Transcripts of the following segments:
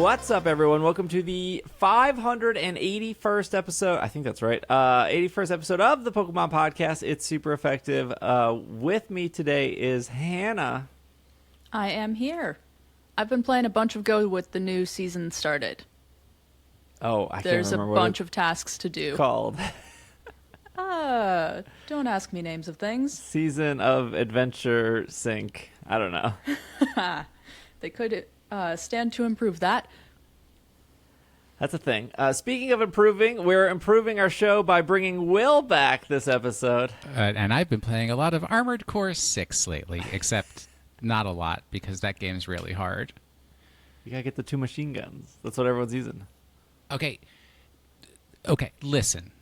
What's up, everyone? Welcome to the 581st episode. I think that's right. 81st episode of the Pokemon Podcast. It's super effective. With me today is Hannah. I am here. I've been playing a bunch of Go with the new season started. Oh, I can't remember There's a bunch of tasks to do. Called. Don't ask me names of things. Season of Adventure Sync. I don't know. They could stand to improve that. That's a thing. Speaking of improving, we're improving our show by bringing Will back this episode. And I've been playing a lot of Armored Core 6 lately, except not a lot because that game's really hard. You gotta get the 2 machine guns. That's what everyone's using. Okay, listen.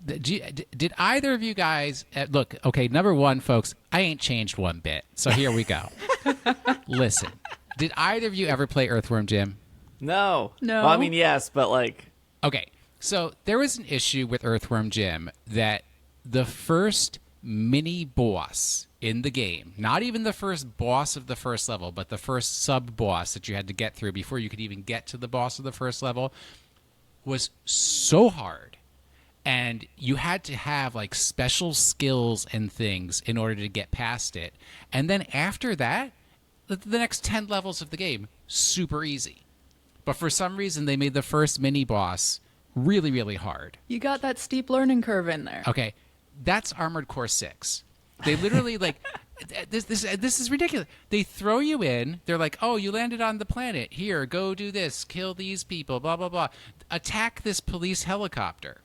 Did either of you guys look? Okay, number one, folks, I ain't changed one bit. So here we go. Listen, did either of you ever play Earthworm Jim? No. No. Well, I mean, yes, but like... Okay, so there was an issue with Earthworm Jim that the first mini-boss in the game, not even the first boss of the first level, but the first sub-boss that you had to get through before you could even get to the boss of the first level, was so hard. And you had to have like special skills and things in order to get past it. And then after that, the next 10 levels of the game, super easy. But for some reason, they made the first mini-boss really, really hard. You got that steep learning curve in there. Okay, that's Armored Core 6. They literally, like, this is ridiculous. They throw you in. They're like, oh, you landed on the planet. Here, go do this. Kill these people, blah, blah, blah. Attack this police helicopter.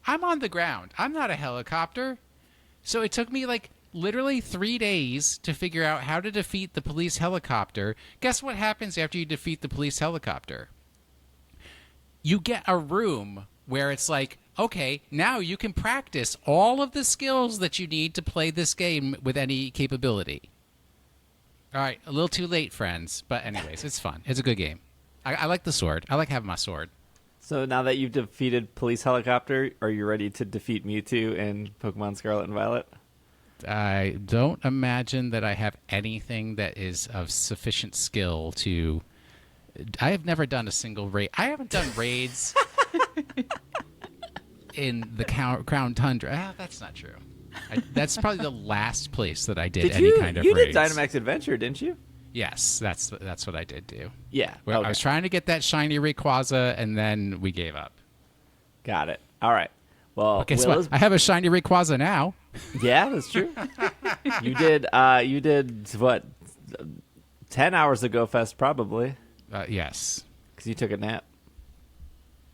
I'm on the ground. I'm not a helicopter. So it took me, like, literally 3 days to figure out how to defeat the police helicopter. Guess what happens after you defeat the police helicopter? You get a room where it's like, okay, now you can practice all of the skills that you need to play this game with any capability. All right, a little too late, friends. But anyways, it's fun. It's a good game. I like the sword. I like having my sword. So now that you've defeated Police Helicopter, are you ready to defeat Mewtwo in Pokemon Scarlet and Violet? I don't imagine that I have anything that is of sufficient skill to... I have never done a single raid. I haven't done raids in the Crown Tundra. That's not true. That's probably the last place that I did any kind of raids. You did Dynamax Adventure, didn't you? Yes, that's what I did do. Yeah. Well, okay. I was trying to get that shiny Rayquaza, and then we gave up. Got it. All right. Well, guess what? I have a shiny Rayquaza now. Yeah, that's true. You did what? 10 hours ago, Fest probably. Yes. Because you took a nap.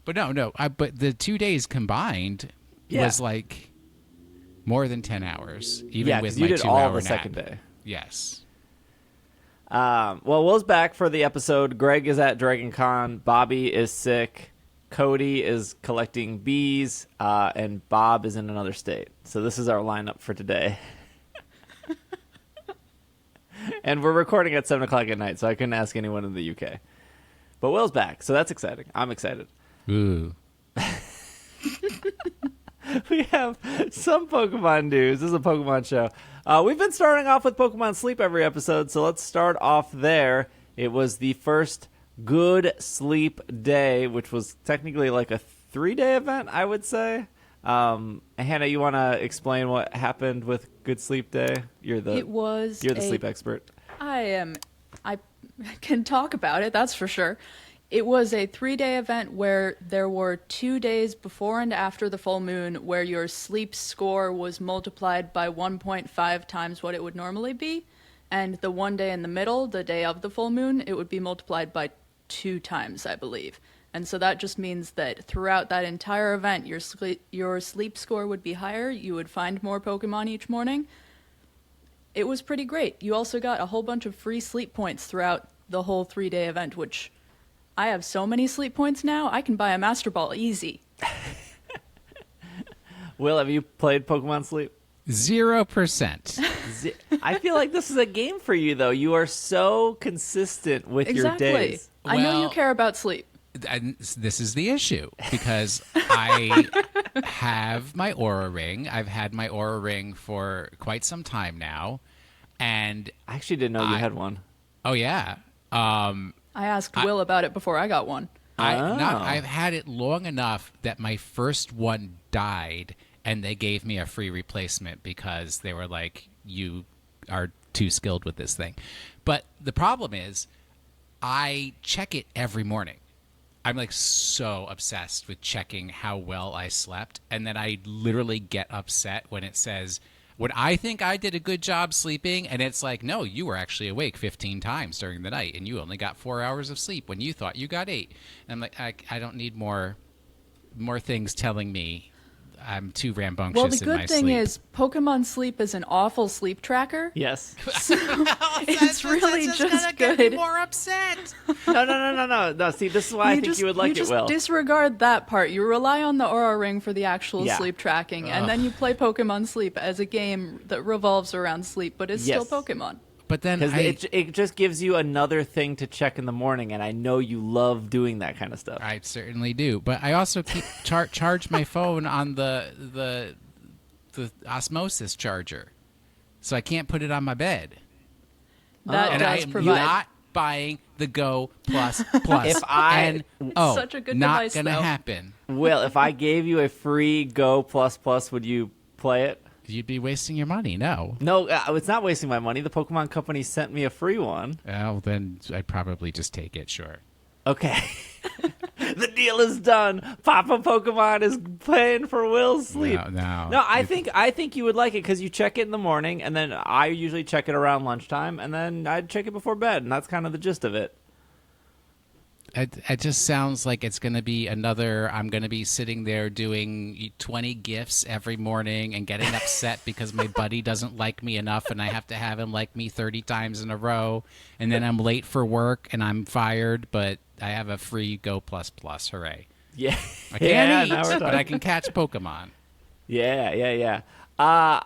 But no. But the 2 days combined was like more than 10 hours, even with my 2 hour nap. You did all the second day. Yes. Well, Will's back for the episode. Greg is at Dragon Con. Bobby is sick. Cody is collecting bees. And Bob is in another state. So this is our lineup for today. And we're recording at 7 o'clock at night, so I couldn't ask anyone in the UK. But Will's back, so that's exciting. I'm excited. Ooh. We have some Pokemon news. This is a Pokemon show. We've been starting off with Pokemon Sleep every episode, so let's start off there. It was the first Good Sleep Day, which was technically like a 3-day event, I would say. Hannah, you want to explain what happened with Good Sleep Day? You're the sleep expert. I can talk about it, that's for sure. It was a 3-day event where there were 2 days before and after the full moon where your sleep score was multiplied by 1.5 times what it would normally be. And the 1 day in the middle, the day of the full moon, it would be multiplied by 2 times, I believe. And so that just means that throughout that entire event, your sleep score would be higher. You would find more Pokemon each morning. It was pretty great. You also got a whole bunch of free sleep points throughout the whole 3-day event, which I have so many sleep points now, I can buy a Master Ball easy. Will, have you played Pokemon Sleep? 0%. I feel like this is a game for you, though. You are so consistent with your days. I know you care about sleep. And this is the issue, because I have my Aura Ring. I've had my Aura Ring for quite some time now. And I actually didn't know you had one. Oh, yeah. I asked Will about it before I got one. I've had it long enough that my first one died, and they gave me a free replacement because they were like, you are too skilled with this thing. But the problem is, I check it every morning. I'm like so obsessed with checking how well I slept, and then I literally get upset when it says, when I think I did a good job sleeping, and it's like, no, you were actually awake 15 times during the night, and you only got 4 hours of sleep when you thought you got 8. And I'm like, I don't need more things telling me I'm too rambunctious Well, the in my good thing sleep. is Pokemon Sleep is an awful sleep tracker. Yes. It's really just gonna good. get me more upset. No. See, this is why I think you would like it, just Will. disregard that part. You rely on the Aura Ring for the actual Yeah. sleep tracking, and then you play Pokemon Sleep as a game that revolves around sleep, but is Yes. still Pokemon. But then Because it just gives you another thing to check in the morning, and I know you love doing that kind of stuff. I certainly do, but I also keep charge my phone on the osmosis charger, so I can't put it on my bed. That And I does am provide. not buying the Go Plus. If I- Such a good not device, gonna though. happen. Will, if I gave you a free Go Plus Plus, would you play it? You'd be wasting your money. No. No, it's not wasting my money. The Pokemon Company sent me a free one. Well, then I'd probably just take it. Sure. Okay. The deal is done. Papa Pokemon is paying for Will's sleep. No. I think you would like it because you check it in the morning, and then I usually check it around lunchtime, and then I'd check it before bed, and that's kind of the gist of it. It just sounds like it's going to be another. I'm going to be sitting there doing 20 gifts every morning and getting upset because my buddy doesn't like me enough, and I have to have him like me 30 times in a row. And then I'm late for work and I'm fired, but I have a free Go Plus Plus. Hooray! Yeah. I can't now we're eat, but talking. I can catch Pokemon. Yeah. I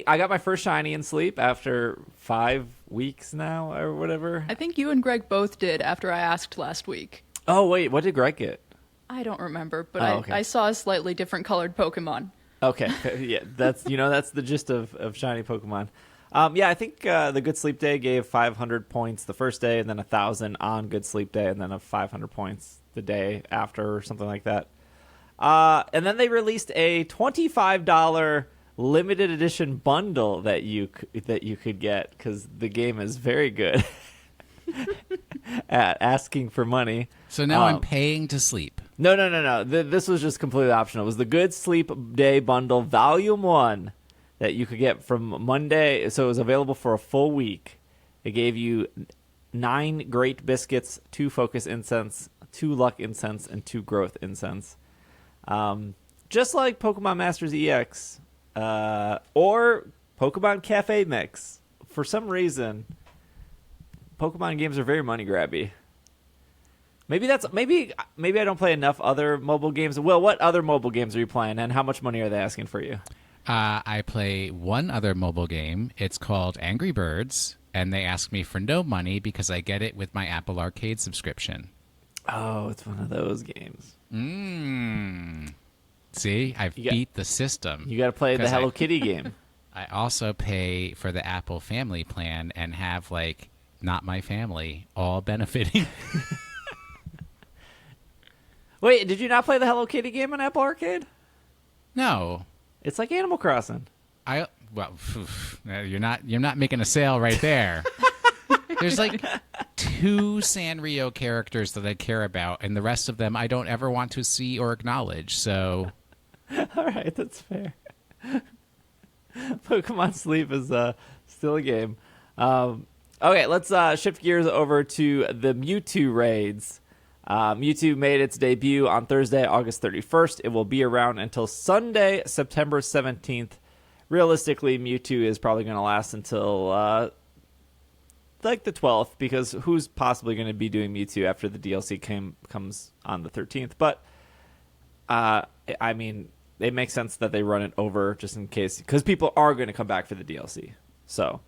got my first shiny in Sleep after 5 weeks now or whatever. I think you and Greg both did after I asked last week. Oh wait, what did Greg get? I don't remember, but Oh, okay. I saw a slightly different colored Pokemon. Okay, yeah, that's the gist of shiny Pokemon. I think the Good Sleep Day gave 500 points the first day, and then 1,000 on Good Sleep Day, and then 500 points the day after, or something like that. And then they released a $25 limited edition bundle that you could get because the game is very good at asking for money. So now I'm paying to sleep. No. This was just completely optional. It was the Good Sleep Day bundle, Volume 1, that you could get from Monday. So it was available for a full week. It gave you 9 Great Biscuits, 2 Focus Incense, 2 Luck Incense, and 2 Growth Incense. Just like Pokemon Masters EX or Pokemon Cafe Mix. For some reason, Pokemon games are very money grabby. Maybe I don't play enough other mobile games. Well, what other mobile games are you playing, and how much money are they asking for you? I play one other mobile game. It's called Angry Birds, and they ask me for no money because I get it with my Apple Arcade subscription. Oh, it's one of those games. See, I've beat the system. You got to play the 'Cause Hello Kitty game. I also pay for the Apple Family Plan and have, like, not my family all benefiting. Wait, did you not play the Hello Kitty game on Apple Arcade? No. It's like Animal Crossing. You're not making a sale right there. There's like 2 Sanrio characters that I care about, and the rest of them I don't ever want to see or acknowledge. So, All right, that's fair. Pokemon Sleep is still a game. Okay, let's shift gears over to the Mewtwo Raids. Mewtwo made its debut on Thursday, August 31st. It will be around until Sunday, September 17th. Realistically, Mewtwo is probably going to last until like the 12th, because who's possibly going to be doing Mewtwo after the DLC comes on the 13th? But I mean, it makes sense that they run it over just in case, because people are going to come back for the DLC. So,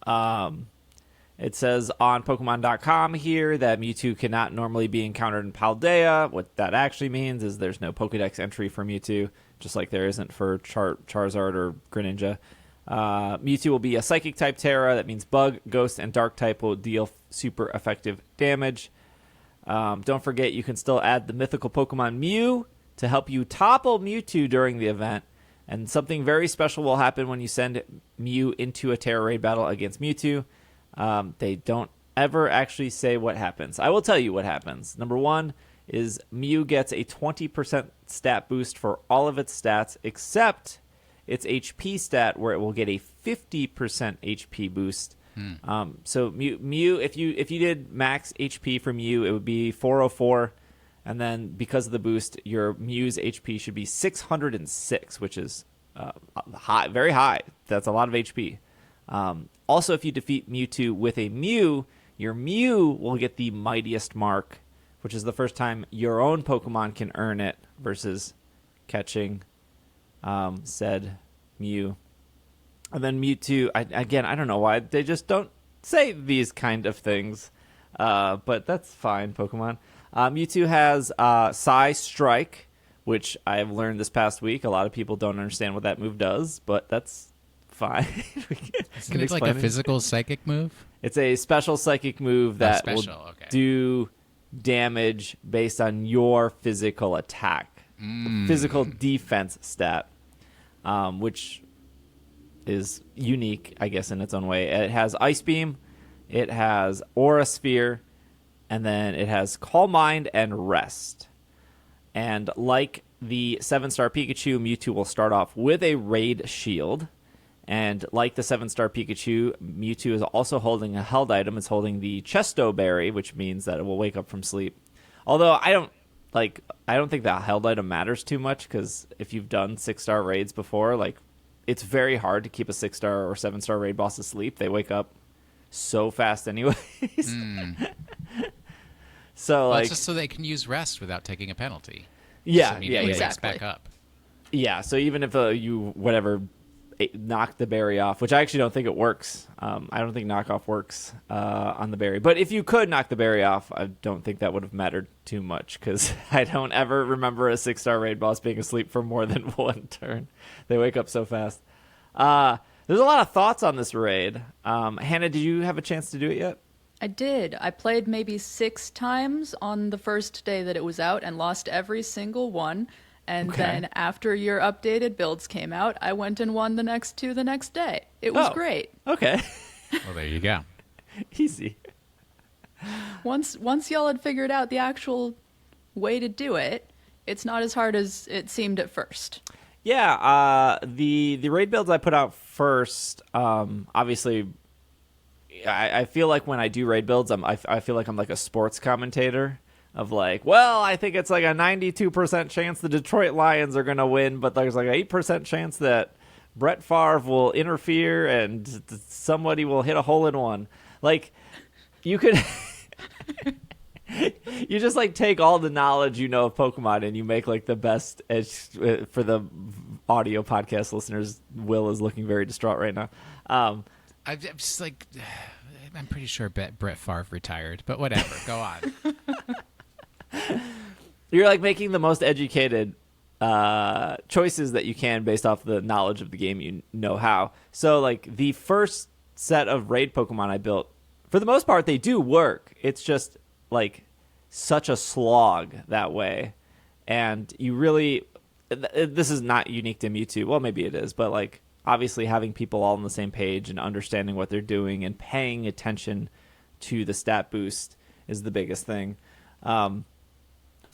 it says on Pokemon.com here that Mewtwo cannot normally be encountered in Paldea. What that actually means is there's no Pokedex entry for Mewtwo, just like there isn't for Charizard or Greninja. Mewtwo will be a Psychic type Terra. That means Bug, Ghost, and Dark type will deal super effective damage. Don't forget, you can still add the mythical Pokemon Mew to help you topple Mewtwo during the event. And something very special will happen when you send Mew into a Terra Raid battle against Mewtwo. They don't ever actually say what happens. I will tell you what happens. Number one is Mew gets a 20% stat boost for all of its stats except its HP stat, where it will get a 50% HP boost. So Mew, if you did max HP for Mew, it would be 404, and then because of the boost, your Mew's HP should be 606, which is high, very high. That's a lot of HP. Also, if you defeat Mewtwo with a Mew, your Mew will get the Mightiest Mark, which is the first time your own Pokemon can earn it versus catching said Mew. And then Mewtwo, I don't know why. They just don't say these kind of things. But that's fine, Pokemon. Mewtwo has Psy Strike, which I have learned this past week. A lot of people don't understand what that move does, but that's fine. Isn't it like a physical psychic move? It's a special psychic move that will do damage based on your physical attack. Physical defense stat, which is unique, I guess, in its own way. It has Ice Beam, it has Aura Sphere, and then it has Calm Mind and Rest. And like the 7-star Pikachu, Mewtwo will start off with a Raid Shield. And like the 7-star Pikachu, Mewtwo is also holding a held item. It's holding the Chesto Berry, which means that it will wake up from sleep. Although I don't think that held item matters too much, because if you've done 6-star raids before, like, it's very hard to keep a 6-star or 7-star raid boss asleep. They wake up so fast anyways. So well, it's just so they can use rest without taking a penalty. Yeah, exactly. Back up. Yeah, so even if you knock the berry off, which I actually don't think it works. I don't think knockoff works on the berry. But if you could knock the berry off, I don't think that would have mattered too much, because I don't ever remember a 6-star raid boss being asleep for more than one turn. They wake up so fast. There's a lot of thoughts on this raid. Hannah, did you have a chance to do it yet? I did. I played maybe 6 times on the first day that it was out and lost every single one. And then after your updated builds came out, I went and won the next 2 the next day. It was great. Okay. Well, there you go. Easy. Once y'all had figured out the actual way to do it, it's not as hard as it seemed at first. Yeah, the raid builds I put out first, obviously, I feel like when I do raid builds, I feel like I'm like a sports commentator. Of like, well, I think it's like a 92% chance the Detroit Lions are going to win, but there's like an 8% chance that Brett Favre will interfere and somebody will hit a hole-in-one. Like, you could... you just like take all the knowledge you know of Pokemon and you make like the best edge. For the audio podcast listeners, Will is looking very distraught right now. I'm just like... I'm pretty sure Brett Favre retired, but whatever. Go on. You're like making the most educated choices that you can based off the knowledge of the game you know how. So like the first set of raid Pokemon I built, for the most part, they do work. It's just like such a slog that way. And you really, this is not unique to Mewtwo. Well, maybe it is, but like obviously having people all on the same page and understanding what they're doing and paying attention to the stat boost is the biggest thing.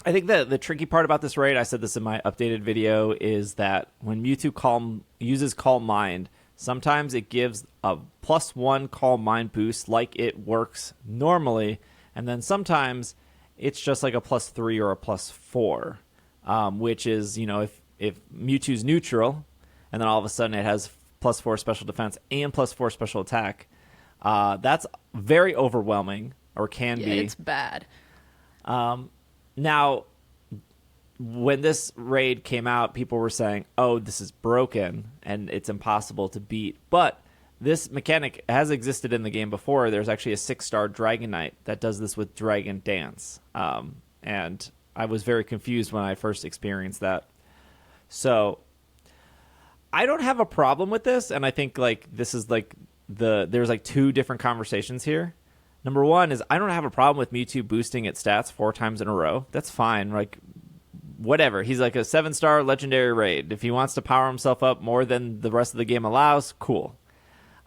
I think the tricky part about this raid, I said this in my updated video, is that when Mewtwo uses Calm Mind, sometimes it gives a +1 Calm Mind boost like it works normally, and then sometimes it's just like a +3 or a +4, which is, you know, if Mewtwo's neutral, and then all of a sudden it has +4 special defense and +4 special attack, that's very overwhelming, or can be. It's bad. Now, when this raid came out, people were saying, oh, this is broken and it's impossible to beat. But this mechanic has existed in the game before. There's actually a 6-star Dragonite that does this with Dragon Dance. And I was very confused when I first experienced that. So I don't have a problem with this, and I think like this is like there's like two different conversations here. Number one is I don't have a problem with Mewtwo boosting its stats 4 times in a row. That's fine. Like whatever. He's like a 7-star legendary raid. If he wants to power himself up more than the rest of the game allows, cool.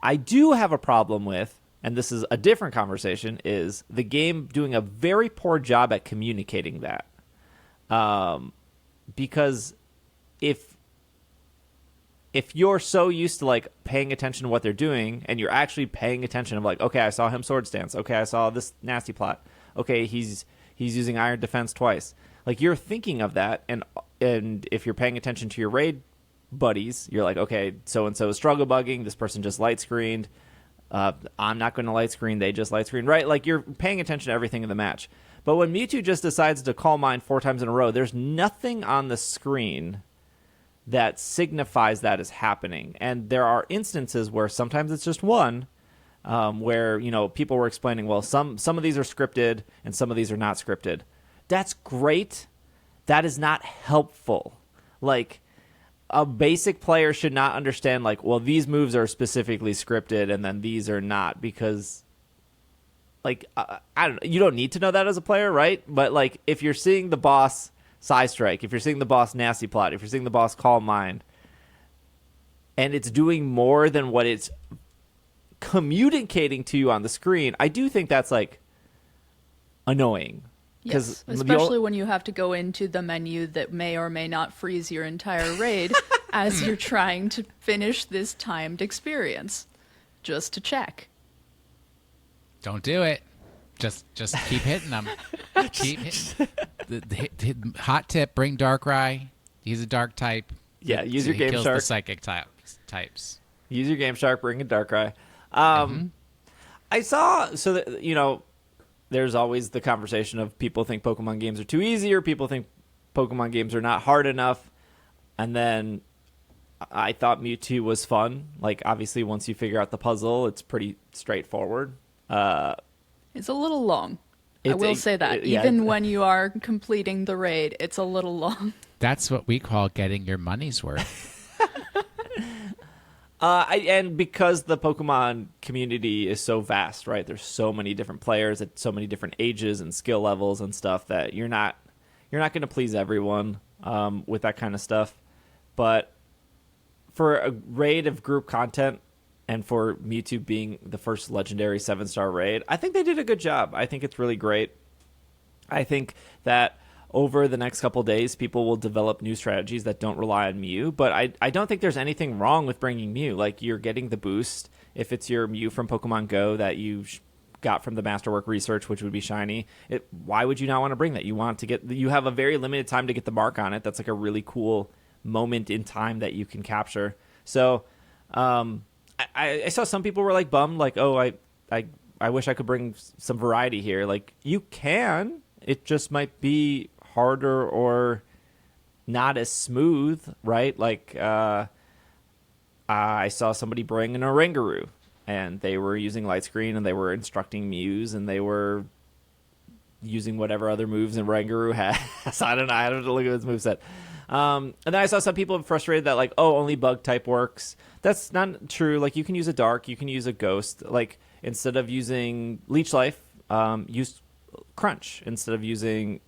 I do have a problem with, and this is a different conversation, is the game doing a very poor job at communicating that. Because if you're so used to like paying attention to what they're doing, and you're actually paying attention of like, okay, I saw him sword stance. Okay, I saw this nasty plot. Okay, he's using iron defense twice. Like you're thinking of that, and if you're paying attention to your raid buddies, you're like, okay, so and so is struggle bugging. This person just light screened. I'm not going to light screen. They just light screen, right? Like you're paying attention to everything in the match. But when Mewtwo just decides to call mine 4 times in a row, there's nothing on the screen that signifies that is happening. And there are instances where sometimes it's just one, where, you know, people were explaining, well, some of these are scripted and some of these are not scripted. That's great. That is not helpful. Like, a basic player should not understand, like, well, these moves are specifically scripted and then these are not, because... Like, I don't know. You don't need to know that as a player, right? But, like, if you're seeing the boss Side Strike, if you're seeing the boss Nasty Plot, if you're seeing the boss Calm Mind, and it's doing more than what it's communicating to you on the screen, I do think that's, like, annoying. Yes, especially when you have to go into the menu that may or may not freeze your entire raid as you're trying to finish this timed experience. Just to check. Don't do it. Just keep hitting them. Keep hitting. Hot tip: bring Darkrai. He's a dark type. Yeah, use your He Game kills Shark. the psychic types. Use your Game Shark. Bring a Darkrai. I saw that, you know, there's always the conversation of people think Pokemon games are too easy, or people think Pokemon games are not hard enough. And then I thought Mewtwo was fun. Like, obviously, once you figure out the puzzle, it's pretty straightforward. It's a little long. I will say that. Yeah. Even when you are completing the raid, it's a little long. That's what we call getting your money's worth. And because the Pokemon community is so vast, right? There's so many different players at so many different ages and skill levels and stuff that you're not going to please everyone with that kind of stuff. But for a raid of group content, and for Mewtwo being the first legendary 7-star raid, I think they did a good job. I think it's really great. I think that over the next couple days, people will develop new strategies that don't rely on Mew. But I don't think there's anything wrong with bringing Mew. Like, you're getting the boost. If it's your Mew from Pokemon Go that you got from the Masterwork research, which would be shiny, why would you not want to bring that? You have a very limited time to get the mark on it. That's like a really cool moment in time that you can capture. So, I saw some people were like bummed, like, oh, I wish I could bring some variety here. Like, you can. It just might be harder or not as smooth, right? Like, I saw somebody bring an Oranguru, and they were using light screen, and they were instructing Mews, and they were using whatever other moves Oranguru has. I don't know. I have to look at his moveset. And then I saw some people frustrated that, like, oh, only bug type works. That's not true. Like, you can use a dark, you can use a ghost. Like, instead of using Leech Life, use Crunch. Instead of using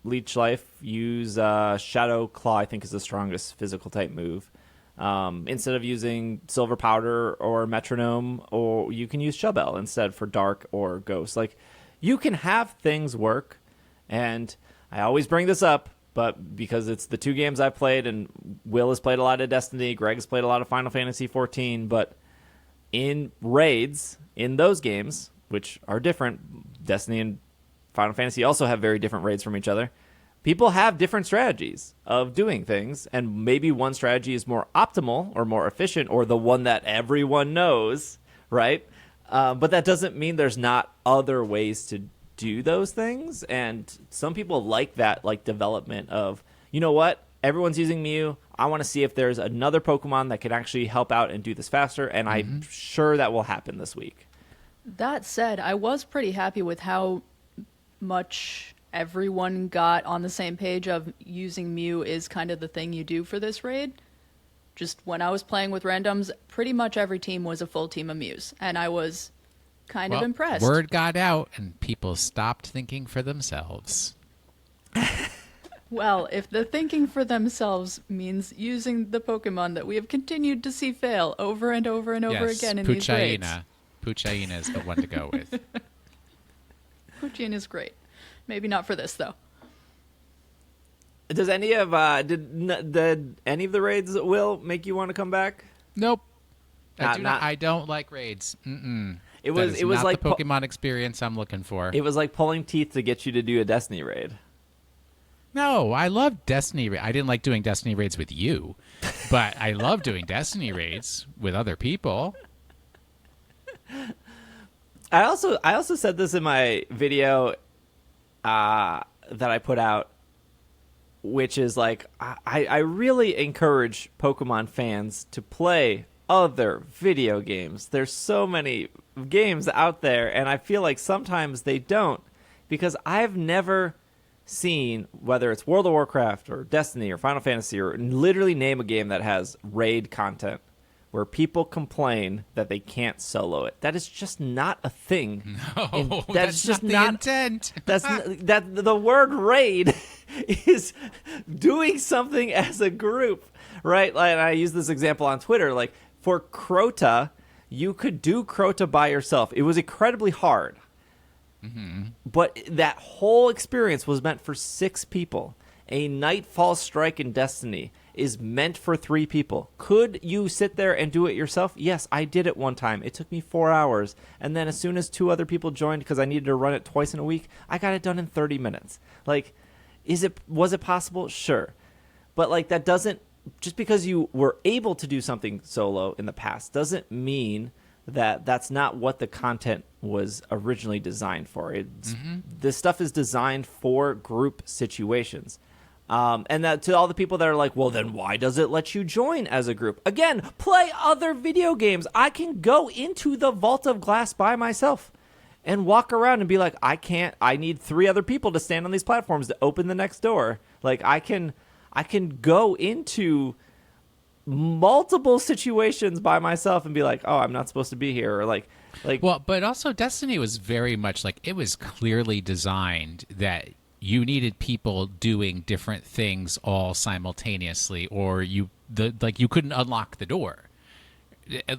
Leech Life, use Shadow Claw, I think is the strongest physical type move. Instead of using Silver Powder or Metronome, or you can use Shubell instead for dark or ghost. Like, you can have things work, and I always bring this up, but because it's the two games I've played, and Will has played a lot of Destiny, Greg has played a lot of Final Fantasy XIV, but in raids, in those games, which are different, Destiny and Final Fantasy also have very different raids from each other, people have different strategies of doing things, and maybe one strategy is more optimal or more efficient, or the one that everyone knows, right? But that doesn't mean there's not other ways to do those things, and some people like that, like, development of, you know what, everyone's using Mew, I want to see if there's another Pokemon that can actually help out and do this faster, and I'm sure that will happen this week. That said, I was pretty happy with how much everyone got on the same page of using Mew is kind of the thing you do for this raid. Just when I was playing with randoms, pretty much every team was a full team of Mews, and I was kind of impressed. Word got out, and people stopped thinking for themselves. Well, if the thinking for themselves means using the Pokemon that we have continued to see fail over and over and over again in these raids. Poltchageist is the one to go with. Poochyena is great. Maybe not for this, though. Does any of did any of the raids, Will, make you want to come back? Nope. I don't like raids. Mm-mm. It was not like the Pokemon experience I'm looking for. It was like pulling teeth to get you to do a Destiny raid. No, I love Destiny. I didn't like doing Destiny raids with you, but I love doing Destiny raids with other people. I also said this in my video that I put out, which is like I really encourage Pokemon fans to play other video games. There's so many games out there, and I feel like sometimes they don't, because I've never seen, whether it's World of Warcraft or Destiny or Final Fantasy, or literally name a game that has raid content where people complain that they can't solo it. That is just not a thing. No, that's just not the intent. that the word raid is doing something as a group, right? Like, I use this example on Twitter. Like, for Crota, you could do Crota by yourself. It was incredibly hard. Mm-hmm. But that whole experience was meant for 6 people. A Nightfall Strike in Destiny is meant for 3 people. Could you sit there and do it yourself? Yes, I did it one time. It took me 4 hours. And then as soon as 2 other people joined, because I needed to run it twice in a week, I got it done in 30 minutes. Like, was it possible? Sure. But like, that doesn't, just because you were able to do something solo in the past doesn't mean that that's not what the content was originally designed for. This stuff is designed for group situations. And that, to all the people that are like, well, then why does it let you join as a group? Again, play other video games. I can go into the Vault of Glass by myself and walk around and be like, I need 3 other people to stand on these platforms to open the next door. Like, I can go into multiple situations by myself and be like, oh, I'm not supposed to be here, or like well, but also Destiny was very much like, it was clearly designed that you needed people doing different things all simultaneously, or you couldn't unlock the door.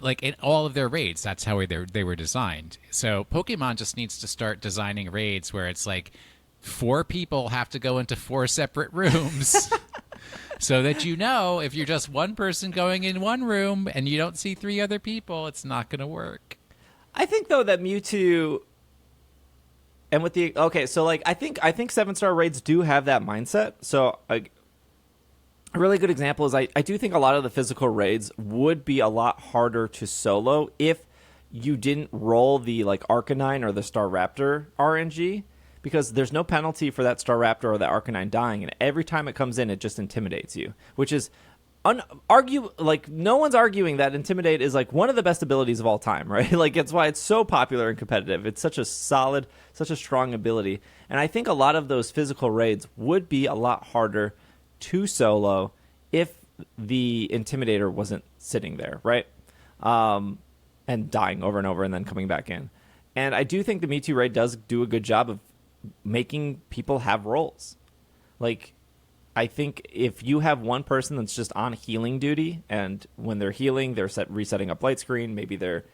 Like, in all of their raids, that's how they were designed. So Pokemon just needs to start designing raids where it's like 4 people have to go into 4 separate rooms. So that, if you're just one person going in one room and you don't see 3 other people, it's not going to work. I think, though, that Mewtwo, and with the, okay, so like, I think 7-star raids do have that mindset. So a really good example is I do think a lot of the physical raids would be a lot harder to solo if you didn't roll the like Arcanine or the Staraptor RNG. Because there's no penalty for that Staraptor or that Arcanine dying, and every time it comes in, it just intimidates you, which is like, no one's arguing that Intimidate is like one of the best abilities of all time, right? Like, it's why it's so popular and competitive. It's such a solid, such a strong ability, and I think a lot of those physical raids would be a lot harder to solo if the Intimidator wasn't sitting there, right? And dying over and over and then coming back in. And I do think the Mewtwo raid does do a good job of making people have roles. Like, I think if you have one person that's just on healing duty, and when they're healing, they're resetting up light screen, maybe they're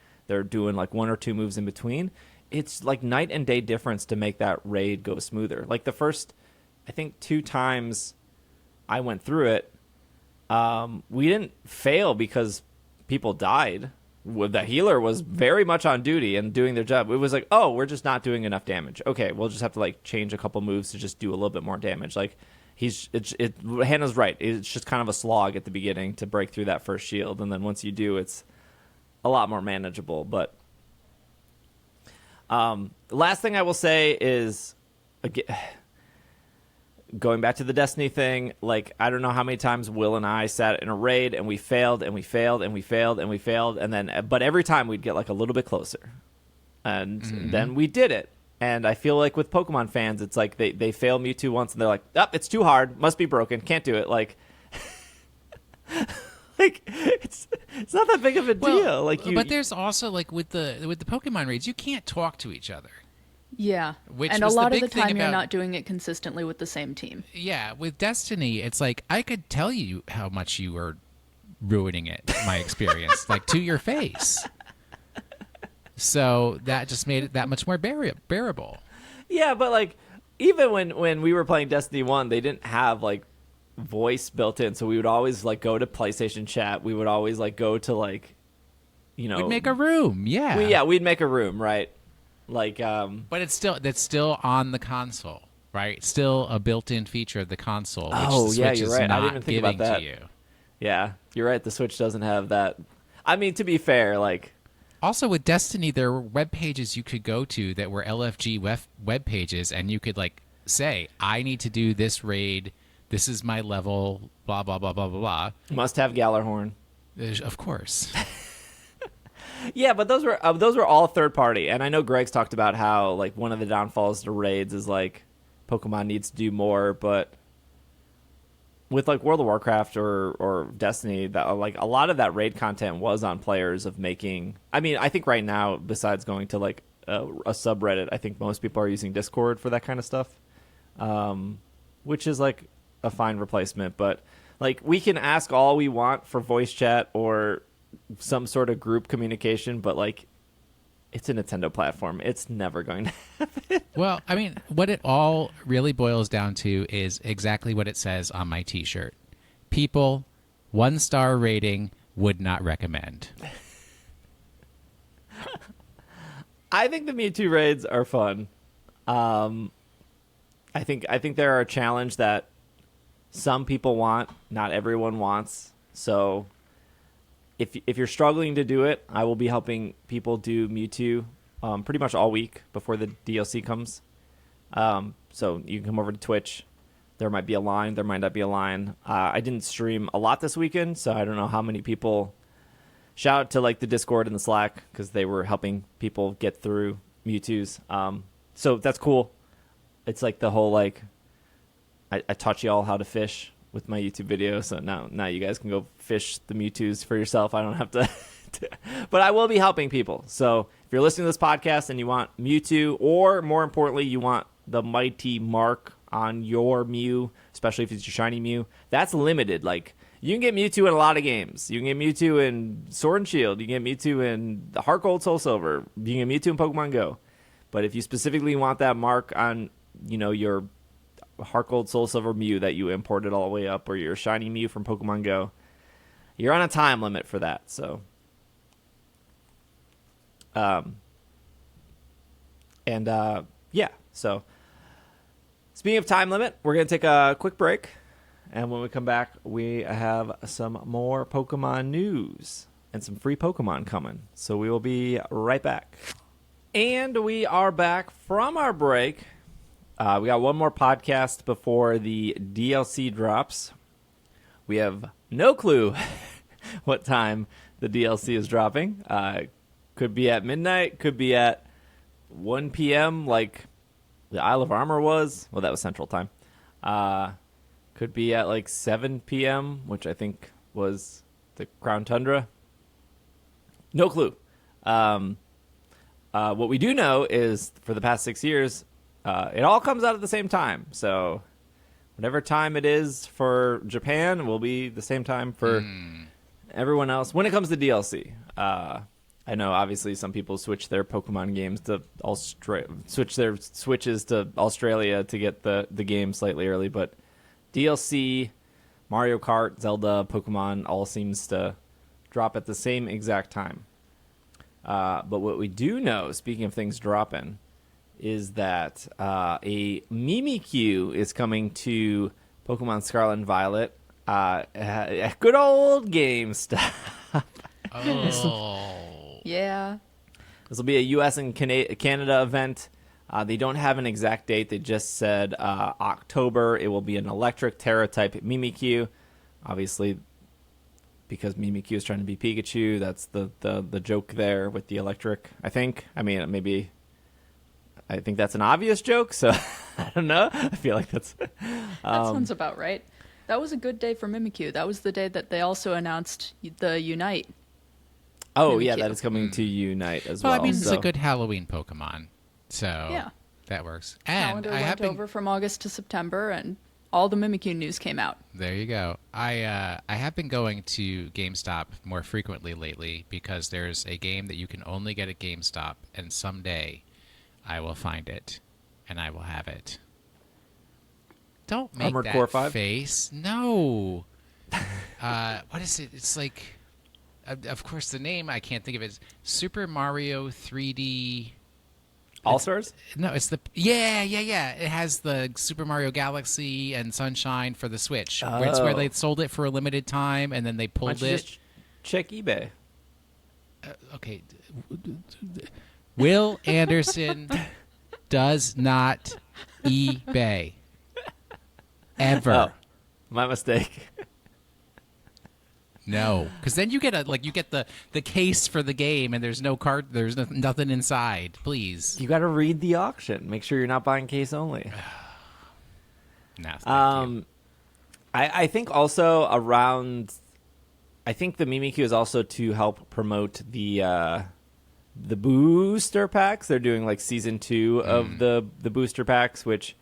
doing like 1 or 2 moves in between, it's like night and day difference to make that raid go smoother. Like, the first, I think 2 times I went through it, we didn't fail because people died. The healer was very much on duty and doing their job. It was like, oh, we're just not doing enough damage. Okay, we'll just have to like change a couple moves to just do a little bit more damage. Like, Hannah's right. It's just kind of a slog at the beginning to break through that first shield, and then once you do, it's a lot more manageable. But last thing I will say is, again, going back to the Destiny thing, like, I don't know how many times Will and I sat in a raid and we failed and we failed and we failed and we failed, and then, but every time we'd get like a little bit closer, and then we did it. And I feel like with Pokemon fans, it's like they fail Mewtwo once and they're like, oh, it's too hard, must be broken, can't do it. Like, like it's not that big of a deal. Like but there's also like with the Pokemon raids, you can't talk to each other. Yeah, Which and a was the lot of big the time thing you're about- not doing it consistently with the same team. Yeah, with Destiny, it's like I could tell you how much you were ruining it, my experience, like to your face. So that just made it that much more bearable. Yeah, but like even when we were playing Destiny 1, they didn't have like voice built in, so we would always like go to PlayStation chat. We would always like go to like We'd make a room, yeah. We'd make a room, right? Like But that's still on the console, right? It's still a built-in feature of the console, which the Switch you're is right. I not didn't even think giving about that. to you. Yeah, you're right. The Switch doesn't have that. I mean, to be fair, like Also, with Destiny, there were web pages you could go to that were LFG web pages, and you could like say, "I need to do this raid. This is my level. Blah blah blah blah blah blah." must have Gallarhorn. Of course. Yeah, but those were all third party, and I know Greg's talked about how like one of the downfalls to raids is like Pokemon needs to do more, but with like World of Warcraft or Destiny, that like a lot of that raid content was on players of making. I mean, I think right now, besides going to like a subreddit, I think most people are using Discord for that kind of stuff, which is like a fine replacement. But like we can ask all we want for voice chat or some sort of group communication, but like it's a Nintendo platform. It's never going to happen. Well, I mean, what it all really boils down to is exactly what it says on my T-shirt. People, 1-star rating, would not recommend. I think the Mewtwo raids are fun. I think they're a challenge that some people want, not everyone wants. So if you're struggling to do it, I will be helping people do Mewtwo pretty much all week before the DLC comes. So you can come over to Twitch. There might be a line. There might not be a line. I didn't stream a lot this weekend, so I don't know how many people. Shout out to like the Discord and the Slack because they were helping people get through Mewtwo's. So that's cool. It's like the whole like I taught you all how to fish with my YouTube video, so now you guys can go fish the Mewtwo's for yourself. I don't have to, but I will be helping people. So if you're listening to this podcast and you want Mewtwo, or more importantly, you want the mighty mark on your Mew, especially if it's your shiny Mew, that's limited. Like you can get Mewtwo in a lot of games. You can get Mewtwo in Sword and Shield. You can get Mewtwo in the Heart Gold, Soul Silver. You can get Mewtwo in Pokemon Go. But if you specifically want that mark on, your Heart Gold, Soul Silver Mew that you imported all the way up, or your shiny Mew from Pokemon Go, you're on a time limit for that. So, yeah. So, speaking of time limit, we're gonna take a quick break, and when we come back, we have some more Pokemon news and some free Pokemon coming. So we will be right back. And we are back from our break. We got one more podcast before the DLC drops. We have no clue what time the DLC is dropping. Could be at midnight, could be at 1 p.m. like the Isle of Armor was. Well, that was Central Time. Could be at like 7 p.m., which I think was the Crown Tundra. No clue. What we do know is for the past 6 years, it all comes out at the same time. So whatever time it is for Japan will be the same time for everyone else when it comes to DLC. I know obviously some people switch their Pokemon games to switch their Switches to Australia to get the game slightly early, but DLC, Mario Kart, Zelda, Pokemon all seems to drop at the same exact time. But what we do know, speaking of things dropping, is that a Mimikyu is coming to Pokemon Scarlet and Violet at good old GameStop. Oh. Yeah. This will be a U.S. and Canada event. They don't have an exact date. They just said October. It will be an electric Terra-type Mimikyu. Obviously, because Mimikyu is trying to be Pikachu, that's the joke there with the electric, I think. I mean, maybe... I think that's an obvious joke, so I don't know. I feel like that's... That sounds about right. That was a good day for Mimikyu. That was the day that they also announced the Unite. Oh, yeah, Mimikyu. that is coming to Unite as Well, well. I mean, it's so. a good Halloween Pokemon, so Yeah. that works. And Calendar I went have been over from August to September, and all the Mimikyu news came out. There you go. I have been going to GameStop more frequently lately because there's a game that you can only get at GameStop, and someday I will find it and I will have it. Don't make Armored that Core 5? face. No. What is it? It's like, of course, the name I can't think of it. Super Mario 3D. All-Stars? No, it's the yeah. It has the Super Mario Galaxy and Sunshine for the Switch. Where it's where Oh. they sold it for a limited time and then they Why pulled don't you it. just check eBay? Okay, Will Anderson does not eBay ever. Oh, my mistake. No, because then you get the case for the game and there's no card. There's nothing inside. Please, You got to read the auction. Make sure you're not buying case only. no. Thank you. I think also around. I think the Mimikyu is also to help promote the booster packs. They're doing like season 2 of the booster packs, which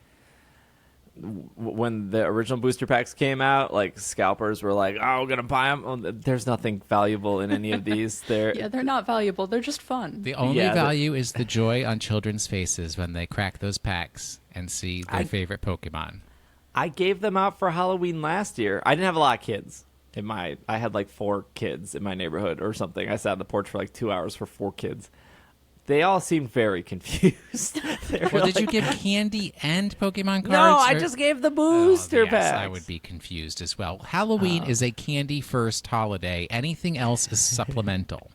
when the original booster packs came out, like scalpers were like, "Oh, we're gonna buy them." Oh, there's nothing valuable in any of these. Yeah, they're not valuable. They're just fun. The only Yeah, value is the joy on children's faces when they crack those packs and see their favorite Pokemon. I gave them out for Halloween last year. I didn't have a lot of kids. I had like 4 kids in my neighborhood or something. I sat on the porch for like 2 hours for 4 kids. They all seemed very confused. Well, did you give candy and Pokemon cards? No, I or- just gave the Oh, booster yes, packs. I would be confused as well. Halloween is a candy first holiday. Anything else is supplemental.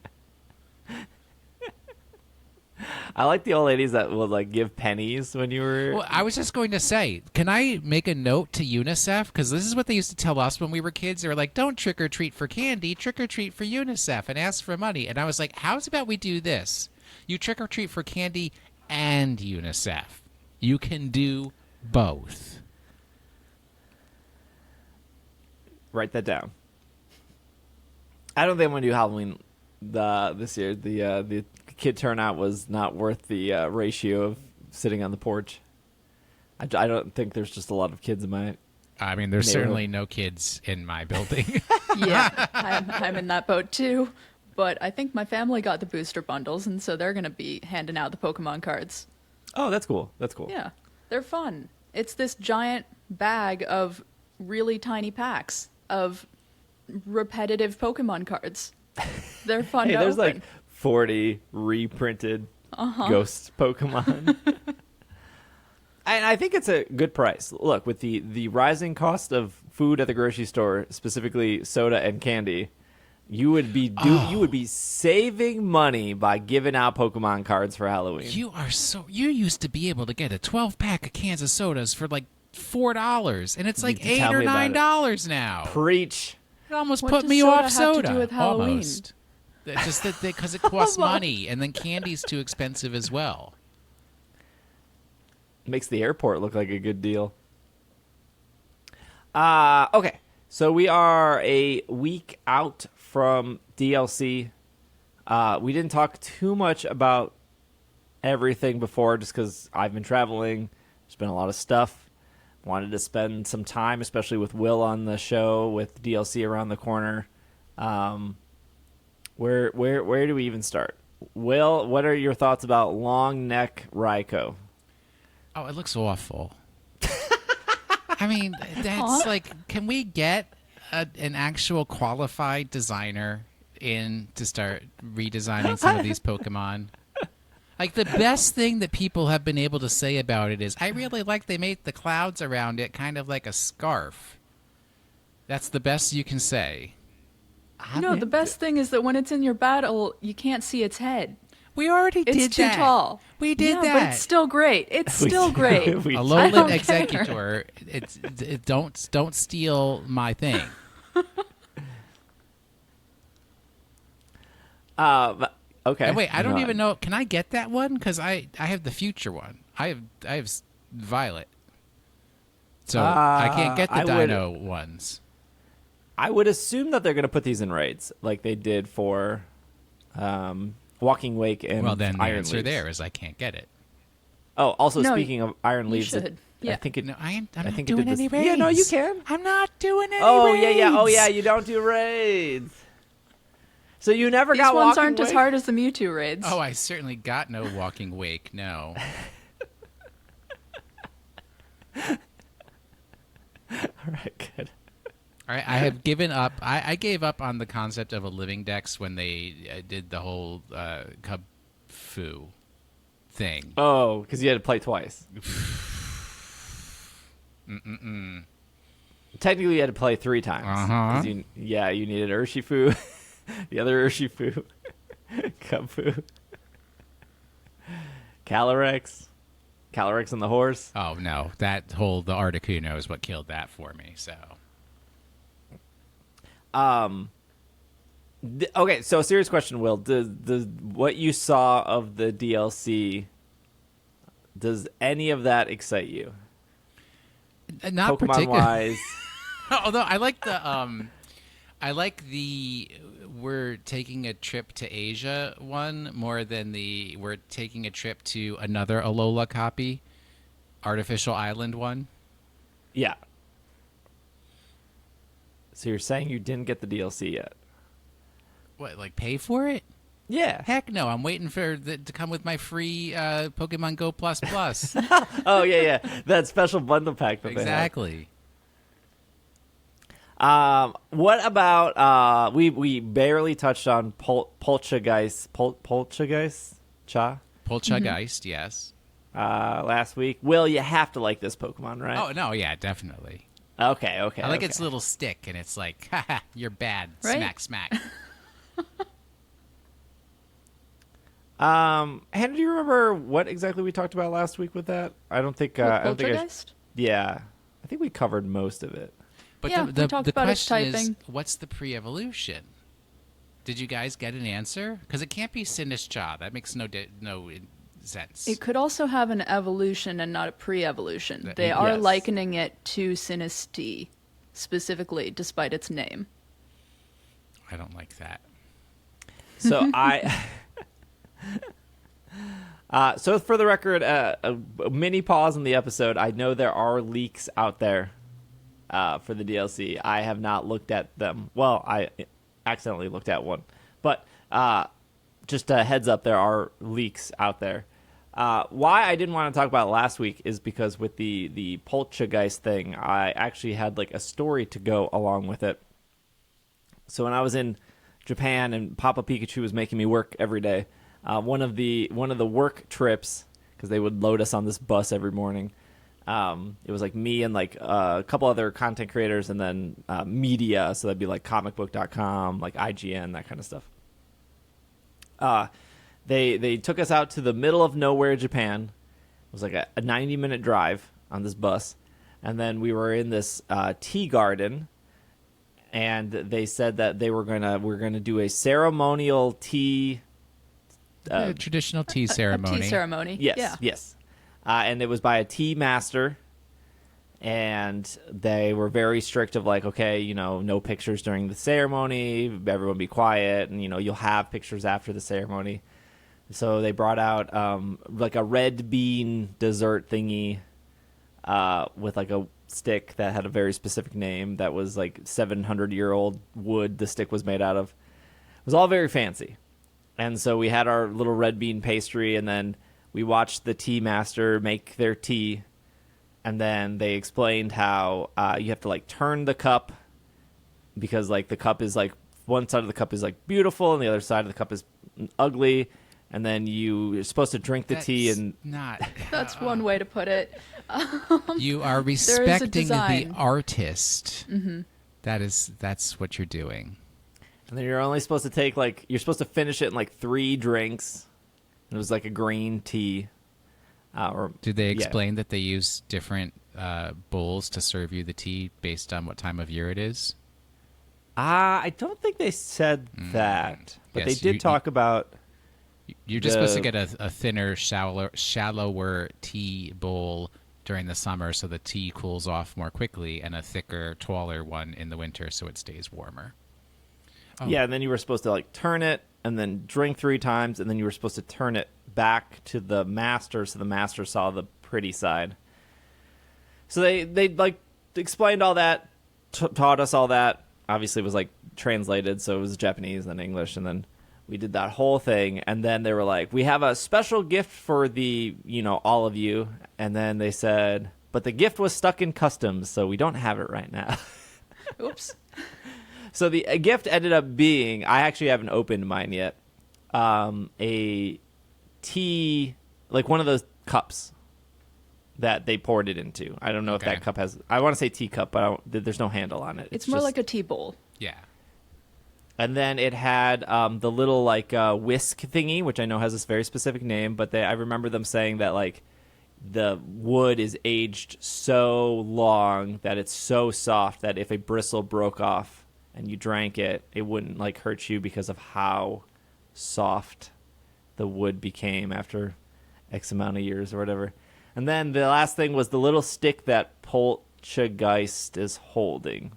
I like the old ladies that would like give pennies when you were. Well, I was just going to say, can I make a note to UNICEF? Because this is what they used to tell us when we were kids. They were like, don't trick or treat for candy, trick or treat for UNICEF and ask for money. And I was like, how's about we do this? You trick or treat for candy and UNICEF. You can do both. Write that down. I don't think I'm gonna do Halloween this year. The kid turnout was not worth the ratio of sitting on the porch. I don't think there's just a lot of kids in my. I mean, there's Neighborhood. certainly no kids in my building. Yeah, I'm in that boat too. But I think my family got the booster bundles, and so they're going to be handing out the Pokemon cards. Oh, that's cool. That's cool. Yeah, they're fun. It's this giant bag of really tiny packs of repetitive Pokemon cards. They're fun Hey, to there's open. like 40 reprinted ghost Pokemon. And I think it's a good price. Look, with the rising cost of food at the grocery store, specifically soda and candy, you would be saving money by giving out Pokemon cards for Halloween. You used to be able to get a 12-pack of cans of sodas for like $4, and it's like You tell $8 or me about it. $9 now. Preach. It almost What put does me soda off have to soda. do with Halloween? Almost. Just that because it costs money, and then candy's too expensive as well. Makes the airport look like a good deal. Okay. So we are a week out from DLC. We didn't talk too much about everything before just because I've been traveling. There's been a lot of stuff. Wanted to spend some time, especially with Will on the show, with DLC around the corner. Where do we even start? Will, what are your thoughts about Long Neck Raikou? Oh, it looks awful. I mean, that's like, can we get an actual qualified designer in to start redesigning some of these Pokemon? Like, the best thing that people have been able to say about it is, I really like they made the clouds around it kind of like a scarf. That's the best you can say. No, the best thing is that when it's in your battle, you can't see its head. We already It's did too that. tall. We did yeah, that. but it's still great. It's still great. A I low-lit don't care. executor. Don't steal my thing. Okay. And wait, I don't No. even know. Can I get that one? Because I have the future one. I have Violet. So I can't get the I would- Dino ones. I would assume that they're going to put these in raids like they did for Walking Wake and Well, then the Iron answer Leaves. there is I can't get it. Oh, also No, speaking of Iron you Leaves, should. Yeah. I think it. No, I'm I not think it doing did this- any raids. Yeah, no, you can. I'm not doing any Oh raids. yeah. Oh yeah, you don't do raids. So you never These got ones Walking aren't Wake? as hard as the Mewtwo raids. Oh, I certainly got no Walking Wake. No. All right, good. I have given up. I gave up on the concept of a living dex when they did the whole Cub Fu thing. Oh, because you had to play twice. Technically, you had to play 3 times. 'Cause you needed Urshifu, the other Urshifu, Cubfu, Calyrex and the horse. Oh no, the Articuno is what killed that for me. So Okay, so serious question, Will. Does what you saw of the DLC, does any of that excite you? not Pokemon particularly. wise. Although I like the we're taking a trip to Asia one more than the we're taking a trip to another Alola copy, Artificial Island one. Yeah. So you're saying you didn't get the DLC yet? What, like pay for it? Yeah. Heck no! I'm waiting for to come with my free Pokemon Go Plus Plus. Oh yeah. That special bundle pack that Exactly. they have. What about we barely touched on Poltchageist Poltchageist, yes. last week. Will, you have to like this Pokemon, right? Oh no, yeah, definitely. Okay. I like its little stick, and it's like, haha, you're bad. Right? Smack, smack. Hannah, do you remember what exactly we talked about last week with that? I don't think. I don't think. Poltergeist? Yeah, I think we covered most of it. But Yeah, the we talked the about its question is, typing. what's the pre-evolution? Did you guys get an answer? Because it can't be Sinistcha. That makes no sense. It could also have an evolution and not a pre-evolution. They are Yes. likening it to Sinistee, specifically, despite its name. I don't like that. So so for the record, a mini pause in the episode. I know there are leaks out there for the DLC. I have not looked at them. Well, I accidentally looked at one, but just a heads up, there are leaks out there. Why I didn't want to talk about it last week is because with the Poltchageist thing, I actually had like a story to go along with it. So when I was in Japan and Papa Pikachu was making me work every day, one of the work trips, because they would load us on this bus every morning. It was like me and like a couple other content creators, and then media, so that'd be like comicbook.com, like IGN, that kind of stuff. They took us out to the middle of nowhere, Japan. It was like a 90-minute drive on this bus, and then we were in this tea garden, and they said that we're gonna do a ceremonial tea. Traditional tea ceremony. Tea ceremony. Yes, Yeah. yes. And it was by a tea master, and they were very strict of like, okay, no pictures during the ceremony, everyone be quiet, and you'll have pictures after the ceremony. So they brought out like a red bean dessert thingy with like a stick that had a very specific name that was like 700-year-old wood the stick was made out of. It was all very fancy. And so we had our little red bean pastry, and then we watched the tea master make their tea, and then they explained how you have to like turn the cup, because like the cup is like one side of the cup is like beautiful and the other side of the cup is ugly, and then you're supposed to drink the tea and not. That's one way to put it. You are respecting the design. artist. Mm-hmm. That's what you're doing. and then you're only supposed to take like you're supposed to finish it in like 3 drinks. It was like a green tea. Did they yeah. explain that they use different bowls to serve you the tea based on what time of year it is? I don't think they said that, but Yes, they did talk about. You're just supposed to get a thinner, shallower tea bowl during the summer so the tea cools off more quickly, and a thicker, taller one in the winter so it stays warmer. Oh. Yeah, and then you were supposed to like turn it and then drink 3 times, and then you were supposed to turn it back to the master so the master saw the pretty side. So they like explained all that, taught us all that. Obviously, it was like translated, so it was Japanese and then English, and then we did that whole thing. And then they were like, "We have a special gift for the, all of you." And then they said, "But the gift was stuck in customs, so we don't have it right now." Oops. So the gift ended up being, I actually haven't opened mine yet, a tea, like one of those cups that they poured it into. I don't know if that cup has, I want to say teacup, but there's no handle on it. It's more like a tea bowl. Yeah. And then it had the little like whisk thingy, which I know has this very specific name, but I remember them saying that like the wood is aged so long that it's so soft that if a bristle broke off and you drank it, it wouldn't like hurt you because of how soft the wood became after X amount of years or whatever. And then the last thing was the little stick that Poltchageist is holding,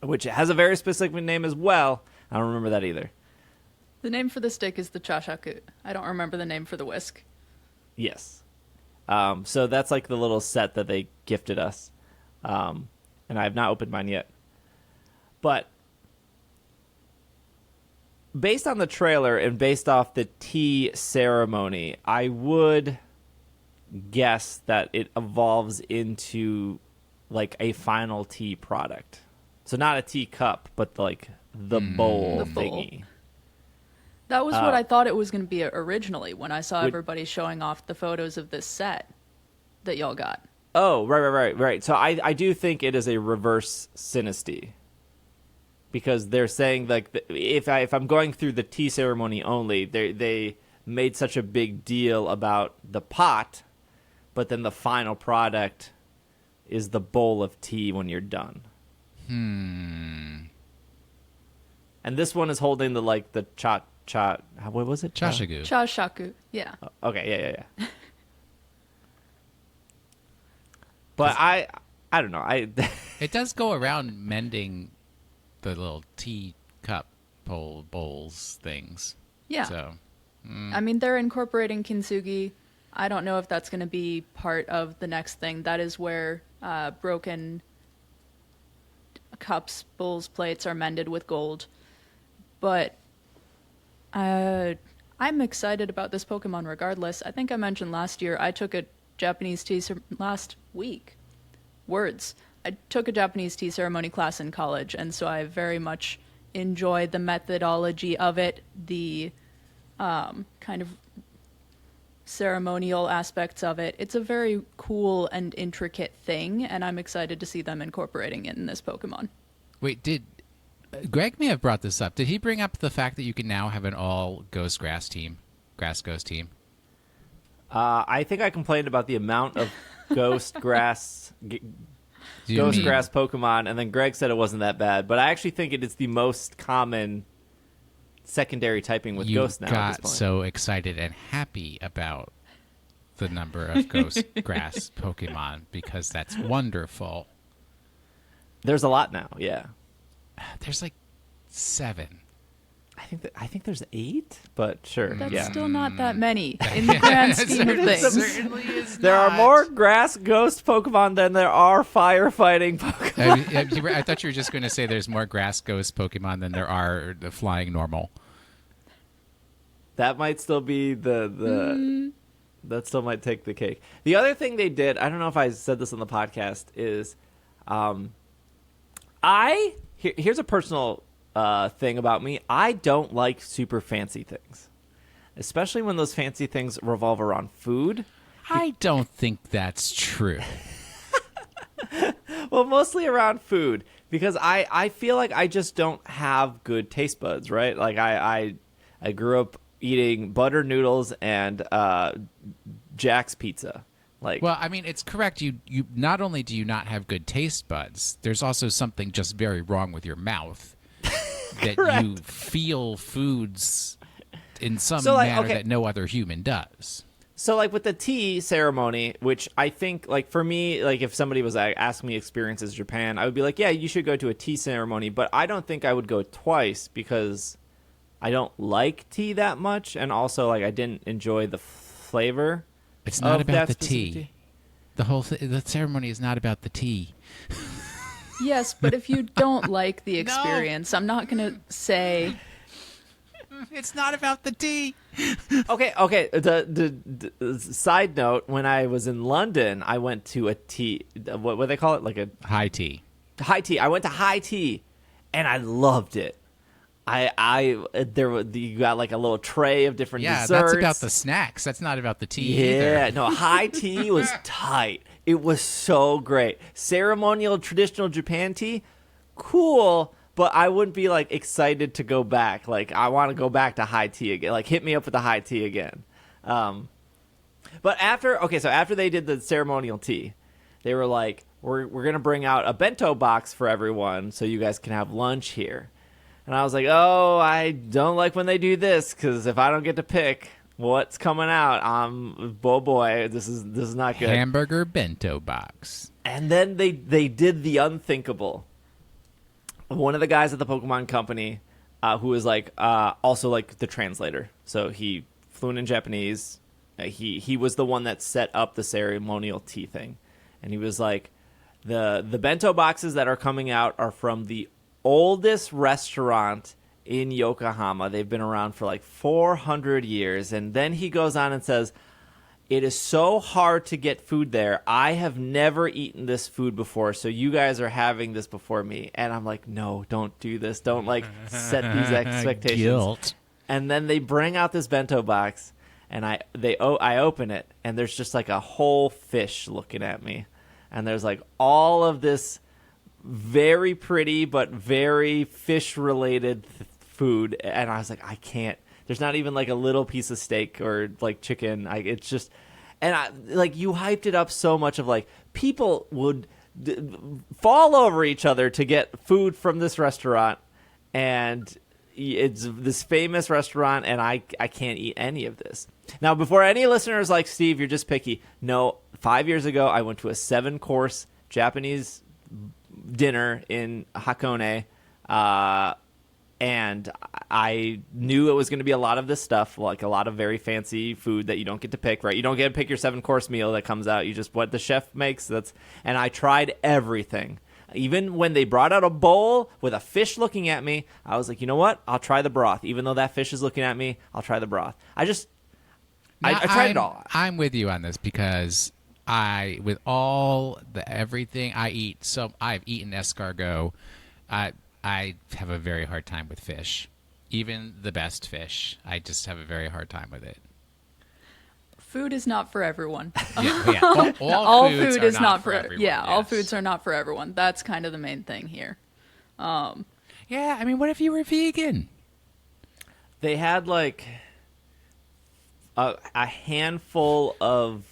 which has a very specific name as well. I don't remember that either. The name for the stick is the chashaku. I don't remember the name for the whisk. Yes. So that's like the little set that they gifted us. And I have not opened mine yet. But based on the trailer and based off the tea ceremony, I would guess that it evolves into like a final tea product. So not a tea cup, but like the bowl The bowl. thingy. That was what I thought it was going to be originally when I saw everybody showing off the photos of this set that y'all got. Oh, right. So I do think it is a reverse Sinisty. Because they're saying like if I'm going through the tea ceremony only, they made such a big deal about the pot, but then the final product is the bowl of tea when you're done. And this one is holding the like the what was it? Chashagu. Chashaku, yeah. Okay, yeah. But I don't know. It does go around mending the little tea cup bowls things. Yeah. So, I mean, they're incorporating kintsugi. I don't know if that's going to be part of the next thing. That is where broken cups, bowls, plates are mended with gold. But I'm excited about this Pokemon regardless. I think I mentioned last year I took a Japanese tea last week. I took a Japanese tea ceremony class in college, and so I very much enjoyed the methodology of it, the kind of ceremonial aspects of it. It's a very cool and intricate thing, and I'm excited to see them incorporating it in this Pokemon. Wait, did Greg may have brought this up? Did he bring up the fact that you can now have an all Ghost Grass team, Grass Ghost team? I think I complained about the amount of Ghost Grass Pokemon, and then Greg said it wasn't that bad. But I actually think it is the most common secondary typing with Ghost now. You at this got point. so excited and happy about the number of Ghost Grass Pokemon because that's wonderful. There's a lot now, yeah. There's like 7. I think there's 8, but sure. That's still not that many in the grand scheme of things. Certainly is There not. are more grass ghost Pokemon than there are firefighting Pokemon. I thought you were just going to say there's more Grass Ghost Pokemon than there are the flying normal. That might still be that still might take the cake. The other thing they did, I don't know if I said this on the podcast, is here's a personal thing about me. I don't like super fancy things, especially when those fancy things revolve around food. I don't think that's true. Well, mostly around food, because I feel like I just don't have good taste buds, right? Like I grew up eating butter noodles and Jack's pizza. Like, well, I mean, it's correct. You not only do you not have good taste buds, there's also something just very wrong with your mouth. That Correct. You feel foods in some manner that no other human does. So, like, with the tea ceremony, which I think, like, for me, like, if somebody was asking me experiences in Japan, I would be like, yeah, you should go to a tea ceremony. But I don't think I would go twice because I don't like tea that much. And also, like, I didn't enjoy the flavor. It's not of about that the specific tea. The whole the ceremony is not about the tea. Yes, but if you don't like the experience, I'm not going to say. It's not about the tea. Okay. The side note: when I was in London, I went to a tea. What do they call it? Like a High tea. high tea. I went to high tea, and I loved it. You got like a little tray of different Yeah, desserts. that's about the snacks. That's not about the tea Yeah, either. no, high tea was tight. It was so great. Ceremonial traditional Japan tea, cool, but I wouldn't be like excited to go back. Like I want to go back to high tea again. Like hit me up with the high tea again. But after they did the ceremonial tea, they were like, we're gonna bring out a bento box for everyone so you guys can have lunch here. And I was like, oh, I don't like when they do this because if I don't get to pick what's coming out, boy, this is not good. Hamburger bento box. And then they did the unthinkable. One of the guys at the Pokemon Company, who was like also like the translator, so he fluent in Japanese. He was the one that set up the ceremonial tea thing, and he was like, the bento boxes that are coming out are from the oldest restaurant in Yokohama. They've been around for like 400 years. And then he goes on and says, it is so hard to get food there. I have never eaten this food before, so you guys are having this before me. And I'm like, no, don't do this. Don't like set these expectations. Guilt. And then they bring out this bento box, and I open it, and there's just like a whole fish looking at me. And there's like all of this very pretty but very fish related food, and I was like, I can't. There's not even like a little piece of steak or like chicken. It's just, and like you hyped it up so much of like people would fall over each other to get food from this restaurant, and it's this famous restaurant, and I can't eat any of this. Now, before any listeners like, Steve, you're just picky. No, 5 years ago I went to a 7-course Japanese dinner in Hakone, and I knew it was going to be a lot of this stuff, like a lot of very fancy food that you don't get to pick, right? You don't get to pick your 7-course meal that comes out. You just what the chef makes. And I tried everything. Even when they brought out a bowl with a fish looking at me, I was like, you know what? I'll try the broth. Even though that fish is looking at me, I'll try the broth. I tried it all. I'm with you on this because with all the everything I eat, so I've eaten escargot. I have a very hard time with fish. Even the best fish, I just have a very hard time with it. Food is not for everyone. Yeah. All food is not for everyone. Yeah, all yes. foods are not for everyone. That's kind of the main thing here. Yeah, I mean, what if you were vegan? They had like a handful of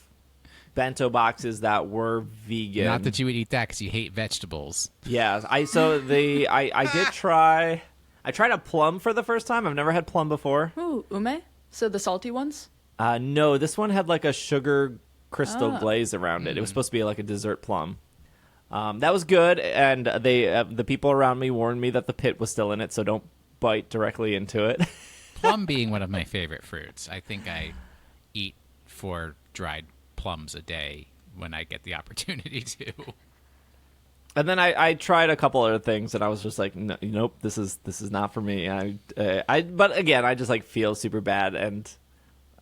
bento boxes that were vegan. Not that you would eat that because you hate vegetables. Yeah, I did try. I tried a plum for the first time. I've never had plum before. Ooh, ume? So the salty ones? No, this one had like a sugar crystal glaze around it. It was supposed to be like a dessert plum. That was good, and the people around me warned me that the pit was still in it, so don't bite directly into it. Plum being one of my favorite fruits. I think I eat 4 dried plums a day when I get the opportunity to. And then I tried a couple other things, and I was just like, no, nope, this is not for me. But again, I just like feel super bad and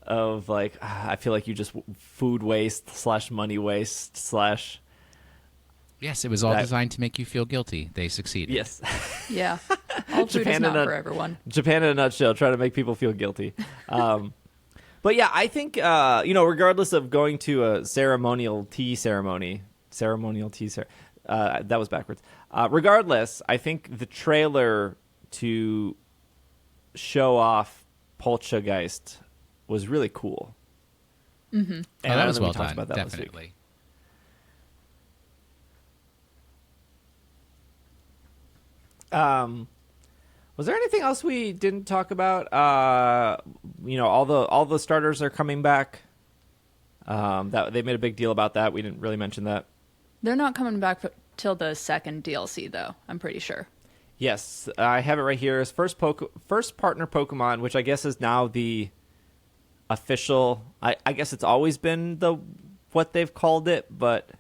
of like I feel like you just food waste / money waste / Yes, it was all designed to make you feel guilty. They succeeded. yes. Yeah. All food is not for everyone. Japan in a nutshell, trying to make people feel guilty. But yeah, I think regardless of going to a ceremonial tea ceremony, that was backwards. Regardless, I think the trailer to show off Poltchageist was really cool. Mm-hmm. And that was well we talked done. about that last week. Definitely. Was there anything else we didn't talk about? All the starters are coming back. That they made a big deal about that. We didn't really mention that. They're not coming back till the second DLC, though, I'm pretty sure. Yes, I have it right here as first partner Pokemon, which I guess is now the official. I guess it's always been what they've called it, but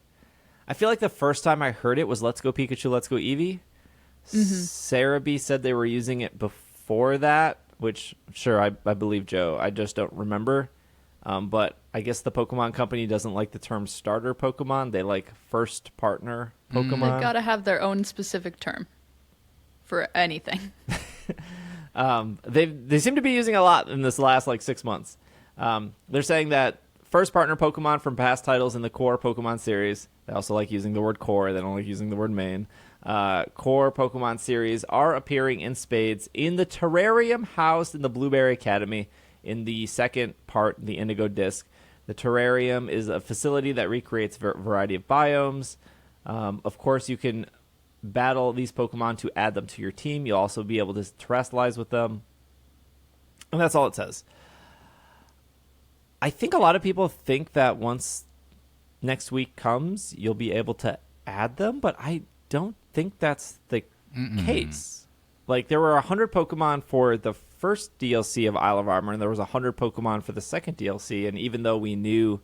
I feel like the first time I heard it was Let's Go Pikachu, Let's Go Eevee. Sarumi said they were using it before that, which, sure, I believe Joe. I just don't remember. But I guess the Pokemon Company doesn't like the term starter Pokemon. They like first partner Pokemon. They've got to have their own specific term for anything. They seem to be using a lot in this last 6 months. They're saying that first partner Pokemon from past titles in the core Pokemon series. They also like using the word core. They don't like using the word main. Core Pokemon series are appearing in spades in the terrarium housed in the Blueberry Academy in the second part, the Indigo Disc. The terrarium is a facility that recreates a variety of biomes. Of course, you can battle these Pokemon to add them to your team. You'll also be able to terrestrialize with them. And that's all it says. I think a lot of people think that once next week comes, you'll be able to add them, but I don't think that's the case. There were 100 Pokemon for the first DLC of Isle of Armor, and there was 100 Pokemon for the second DLC, and even though we knew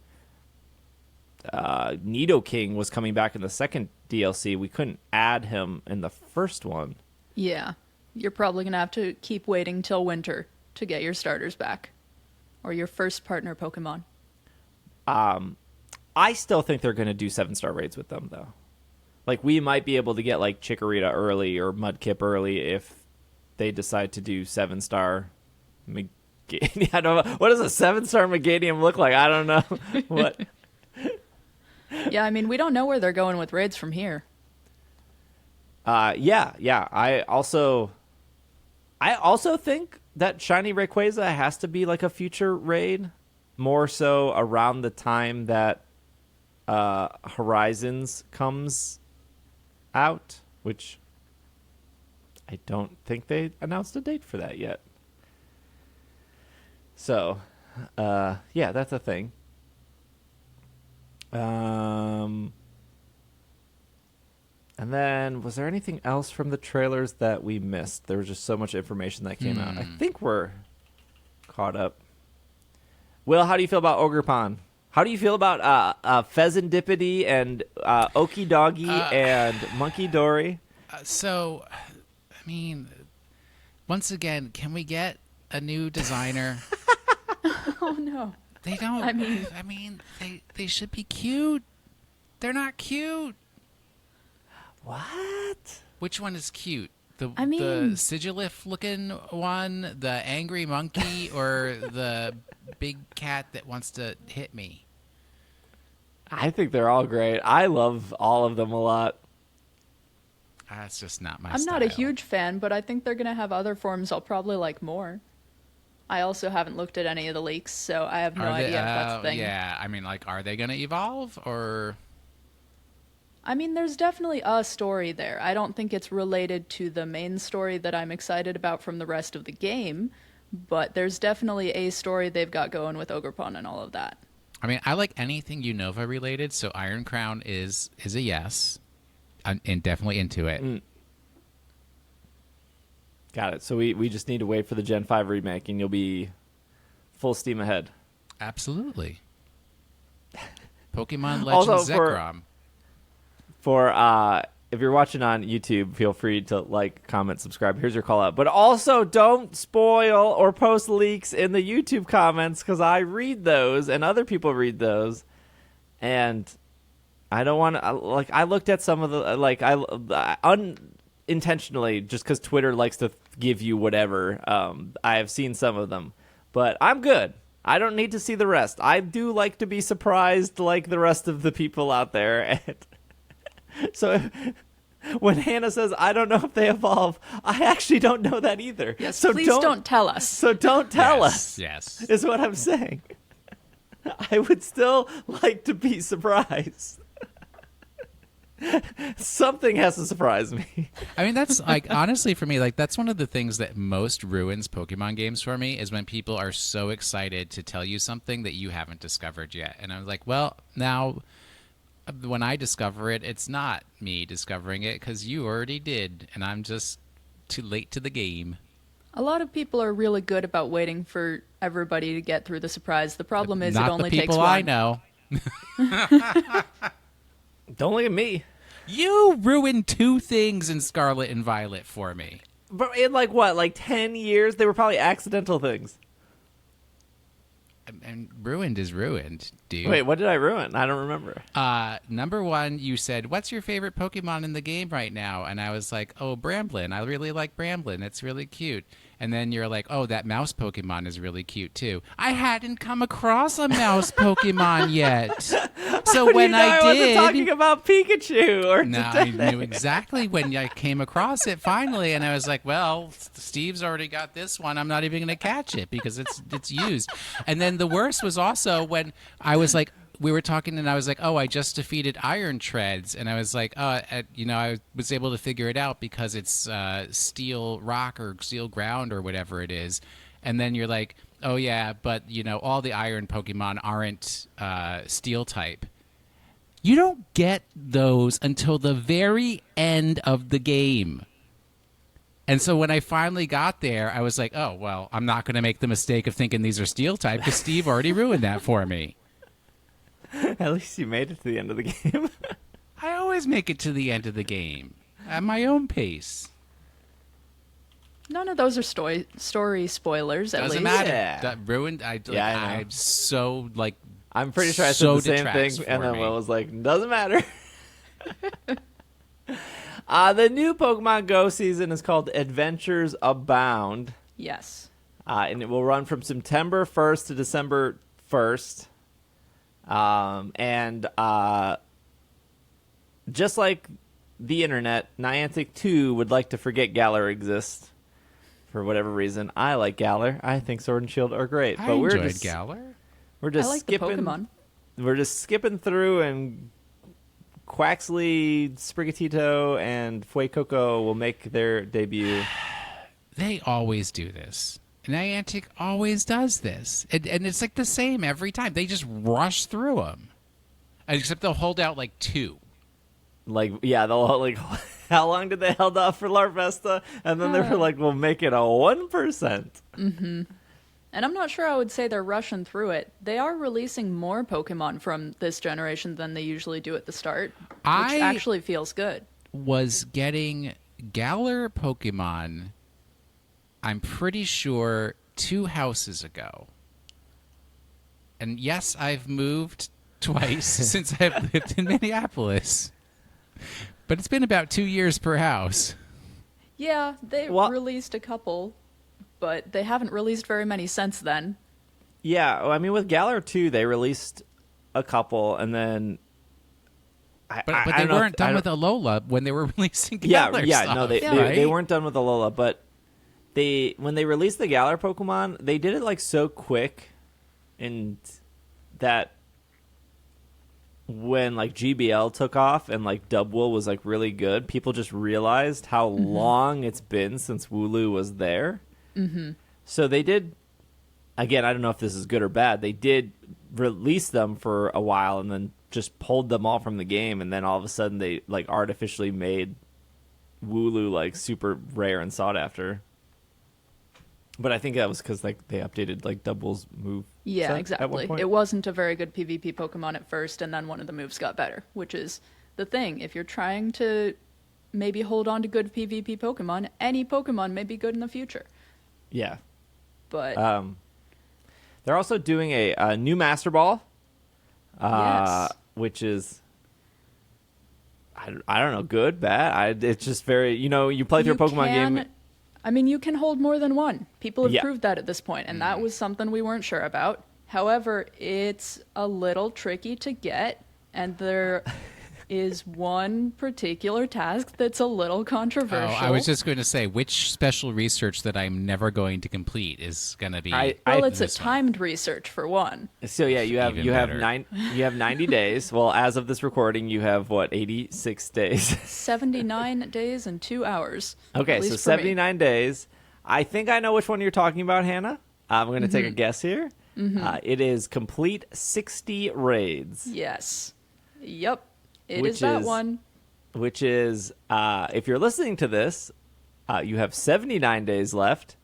Nidoking was coming back in the second DLC, we couldn't add him in the first one. Yeah. You're probably going to have to keep waiting till winter to get your starters back. Or your first partner Pokemon. I still think they're going to do 7-star raids with them, though. We might be able to get, Chikorita early or Mudkip early if they decide to do 7-star Meganium. I don't know. What does a 7-star Meganium look like? I don't know. What? Yeah, I mean, we don't know where they're going with raids from here. Yeah. I also think that Shiny Rayquaza has to be a future raid, more so around the time that Horizons comes out, which I don't think they announced a date for that yet. So, yeah, that's a thing. And then, was there anything else from the trailers that we missed? There was just so much information that came out. I think we're caught up. Will, how do you feel about Ogerpon? How do you feel about Pheasantipity and Okidoggy and Monkey Dory? So, I mean, once again, can we get a new designer? Oh, no. They don't. I mean, they should be cute. They're not cute. What? Which one is cute? The Sigilif looking one, the angry monkey, or the big cat that wants to hit me? I think they're all great. I love all of them a lot. That's just not my I'm style. not a huge fan, but I think they're going to have other forms I'll probably like more. I also haven't looked at any of the leaks, so I have no idea if that's a thing. Yeah, I mean, are they going to evolve, or... I mean, there's definitely a story there. I don't think it's related to the main story that I'm excited about from the rest of the game, but there's definitely a story they've got going with Ogerpon and all of that. I mean, I like anything Unova related, so Iron Crown is a yes. I'm definitely into it. Got it. So we just need to wait for the Gen 5 remake, and you'll be full steam ahead. Absolutely. Pokemon Legends Also, Zekrom. For if you're watching on YouTube, feel free to like, comment, subscribe. Here's your call out. But also, don't spoil or post leaks in the YouTube comments, because I read those and other people read those, and I don't want to. I looked at some of the unintentionally, just because Twitter likes to give you whatever. I have seen some of them, but I'm good. I don't need to see the rest. I do like to be surprised, like the rest of the people out there. So when Hannah says, I don't know if they evolve, I actually don't know that either. Yes, so please don't tell us. So don't tell us. Yes. Is what I'm saying. I would still like to be surprised. Something has to surprise me. I mean, that's like, honestly, for me, like, that's one of the things that most ruins Pokemon games for me is when people are so excited to tell you something that you haven't discovered yet. And I'm like, well, now when I discover it, it's not me discovering it because you already did. And I'm just too late to the game. A lot of people are really good about waiting for everybody to get through the surprise. The problem is Not it only the takes people one. I know. Don't look at me. You ruined 2 things in Scarlet and Violet for me. But in like what, like 10 years? They were probably accidental things. And ruined is ruined, dude. Wait, what did I ruin? I don't remember. Number 1, you said, what's your favorite Pokemon in the game right now? And I was like, oh, Bramblin. I really like Bramblin. It's really cute. And then you're like, oh, that mouse Pokemon is really cute, too. I hadn't come across a mouse Pokemon yet. So when I wasn't did... talking about Pikachu or No, I knew exactly when I came across it finally, and I was like, well, Steve's already got this one. I'm not even going to catch it because it's used. And then the worst was also when I was like, we were talking and I was like, oh, I just defeated Iron Treads. And I was like, I was able to figure it out because it's steel rock or steel ground or whatever it is. And then you're like, oh, yeah, but, all the iron Pokemon aren't steel type. You don't get those until the very end of the game. And so when I finally got there, I was like, oh, well, I'm not going to make the mistake of thinking these are steel type because Steve already ruined that for me. At least you made it to the end of the game. I always make it to the end of the game at my own pace. None of those are story spoilers, at Doesn't least. matter. Yeah. That ruined. I know. I'm so like. I'm pretty sure I said So the same detracts thing, and for then me. Will was like, doesn't matter. The new Pokemon Go season is called Adventures Abound, Yes. and it will run from September 1st to December 1st. And just like the internet, Niantic 2 would like to forget Galar exists for whatever reason. I like Galar. I think Sword and Shield are great. I but enjoyed we're just Galar. We're just I like skipping. the Pokemon. We're just skipping through, and Quaxley, Sprigatito, and Fuecoco will make their debut. They always do this. Niantic always does this. And it's like the same every time. They just rush through them. Except they'll hold out like 2. Like, yeah, they'll like. How long did they hold off for Larvesta? And then they were like, "We'll make it a 1%." Mm-hmm. And I'm not sure I would say they're rushing through it. They are releasing more Pokemon from this generation than they usually do at the start, which actually feels good. Was getting Galar Pokemon, I'm pretty sure, 2 houses ago. And yes, I've moved twice since I've lived in Minneapolis. But it's been about 2 years per house. Yeah, they released a couple, but they haven't released very many since then. Yeah, well, I mean, with Galar 2, they released a couple, and then... But they weren't done with Alola when they were releasing Galar stuff. No, they weren't done with Alola, but when they released the Galar Pokemon, they did it like so quick, and that when like GBL took off and like Dubwool was like really good, people just realized how long it's been since Wooloo was there. Mm-hmm. So they did, again, I don't know if this is good or bad, they did release them for a while and then just pulled them all from the game, and then all of a sudden they like artificially made Wooloo like super rare and sought after. But I think that was because like they updated like Dubwool's move. Yeah, exactly. It wasn't a very good PvP Pokemon at first, and then one of the moves got better, which is the thing. If you're trying to maybe hold on to good PvP Pokemon, any Pokemon may be good in the future. Yeah. But they're also doing a new Master Ball. Yes. Which is, I don't know, good, bad. It's just very, you play through a Pokemon game. I mean, you can hold more than one. People have Yeah. proved that at this point, and that was something we weren't sure about. However, it's a little tricky to get, and they're is one particular task that's a little controversial. Oh, I was just going to say, which special research that I'm never going to complete is going to be? Well, it's a this one. timed research for one. So yeah, you have Even you have better. you have 90 days. Well, as of this recording, you have what, 86 days. 79 days and 2 hours. Okay, at so least for me. 79 days. I think I know which one you're talking about, Hannah. I'm going to take a guess here. It is complete 60 raids. Yes. Yep. It Which is that is- one. Which is, if you're listening to this, you have 79 days left.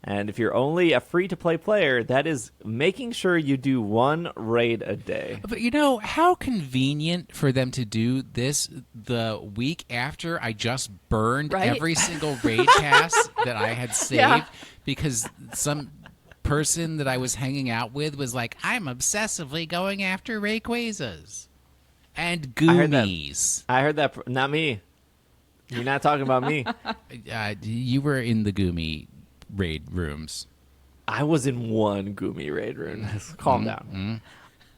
And if you're only a free-to-play player, that is making sure you do one raid a day. But how convenient for them to do this the week after I just burned Right? every single raid pass that I had saved Yeah. because some person that I was hanging out with was like, I'm obsessively going after Rayquazas and heard that. Goomies. I heard that. Not me. You're not talking about me. You were in the Goomy raid rooms. I was in one Gumi raid room. Calm down.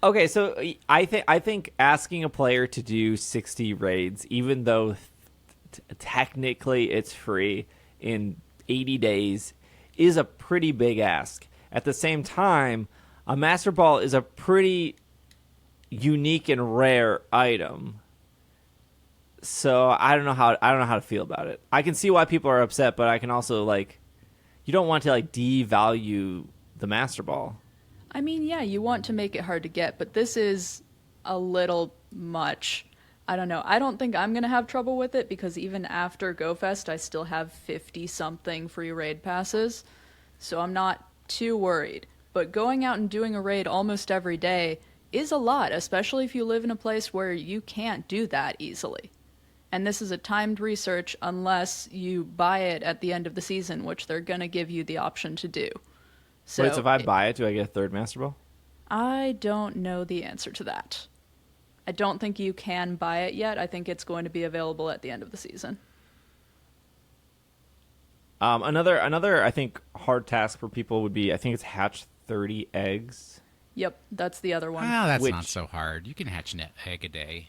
Okay, so I think asking a player to do 60 raids, even though technically it's free in 80 days, is a pretty big ask. At the same time, a Master Ball is a pretty unique and rare item. So I don't know how to feel about it. I can see why people are upset, but I can also you don't want to devalue the Master Ball. I mean, yeah, you want to make it hard to get, but this is a little much. I don't know. I don't think I'm going to have trouble with it because even after GoFest, I still have 50-something free raid passes. So I'm not too worried. But going out and doing a raid almost every day is a lot, especially if you live in a place where you can't do that easily. And this is a timed research unless you buy it at the end of the season, which they're going to give you the option to do. So Wait, so if I buy it, do I get a third Master Ball? I don't know the answer to that. I don't think you can buy it yet. I think it's going to be available at the end of the season. Another I think hard task for people would be, I think it's hatch 30 eggs. Yep, that's the other one. Wow, that's Which- not so hard. You can hatch an egg a day.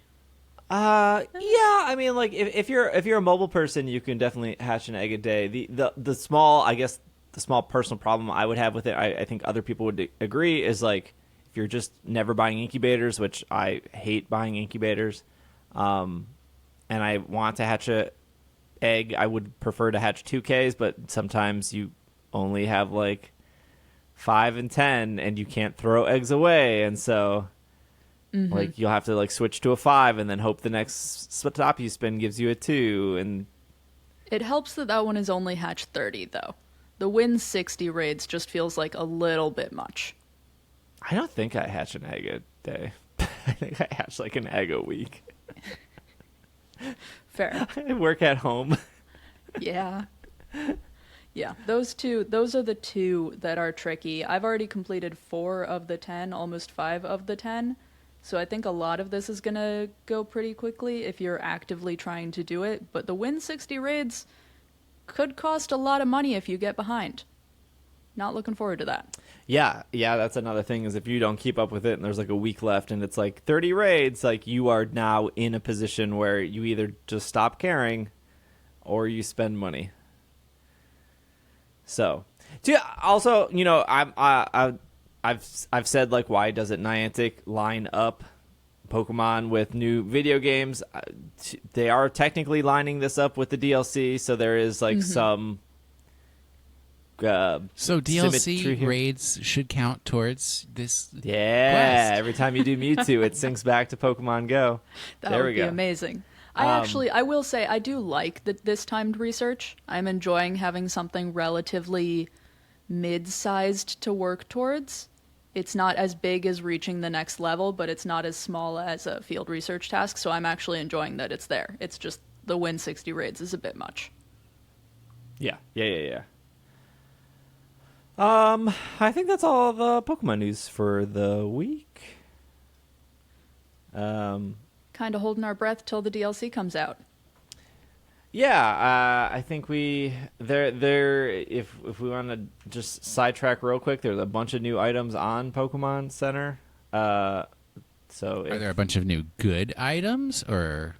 Yeah, I mean, if you're a mobile person, you can definitely hatch an egg a day. The small, I guess, the small personal problem I would have with it, I think other people would agree, is if you're just never buying incubators, which I hate buying incubators, and I want to hatch a egg, I would prefer to hatch 2Ks, but sometimes you only have 5 and 10, and you can't throw eggs away, and so. You'll have to switch to a 5 and then hope the next stop you spin gives you a 2. And It helps that that one is only hatch 30, though. The win 60 raids just feels like a little bit much. I don't think I hatch an egg a day. I think I hatch an egg a week. Fair. I work at home. Yeah. Yeah, those are the two that are tricky. I've already completed 4 of the 10, almost 5 of the 10. So I think a lot of this is going to go pretty quickly if you're actively trying to do it. But the win 60 raids could cost a lot of money if you get behind. Not looking forward to that. Yeah, that's another thing, is if you don't keep up with it and there's a week left and it's 30 raids, you are now in a position where you either just stop caring or you spend money. So, also, I've said why doesn't Niantic line up Pokemon with new video games? They are technically lining this up with the DLC, so there is some So DLC symmetry here. raids should count towards this. Yeah, quest. every time you do Mewtwo, it syncs back to Pokemon Go. That there would we be go. amazing. I will say, I do like this timed research. I'm enjoying having something relatively mid-sized to work towards. It's not as big as reaching the next level, but it's not as small as a field research task, so I'm actually enjoying that it's there. It's just the win 60 raids is a bit much. Yeah. I think that's all the Pokemon news for the week. Kind of holding our breath till the DLC comes out. Yeah, I think if we want to just sidetrack real quick, there's a bunch of new items on Pokemon Center. So Are there a bunch of new good items, or?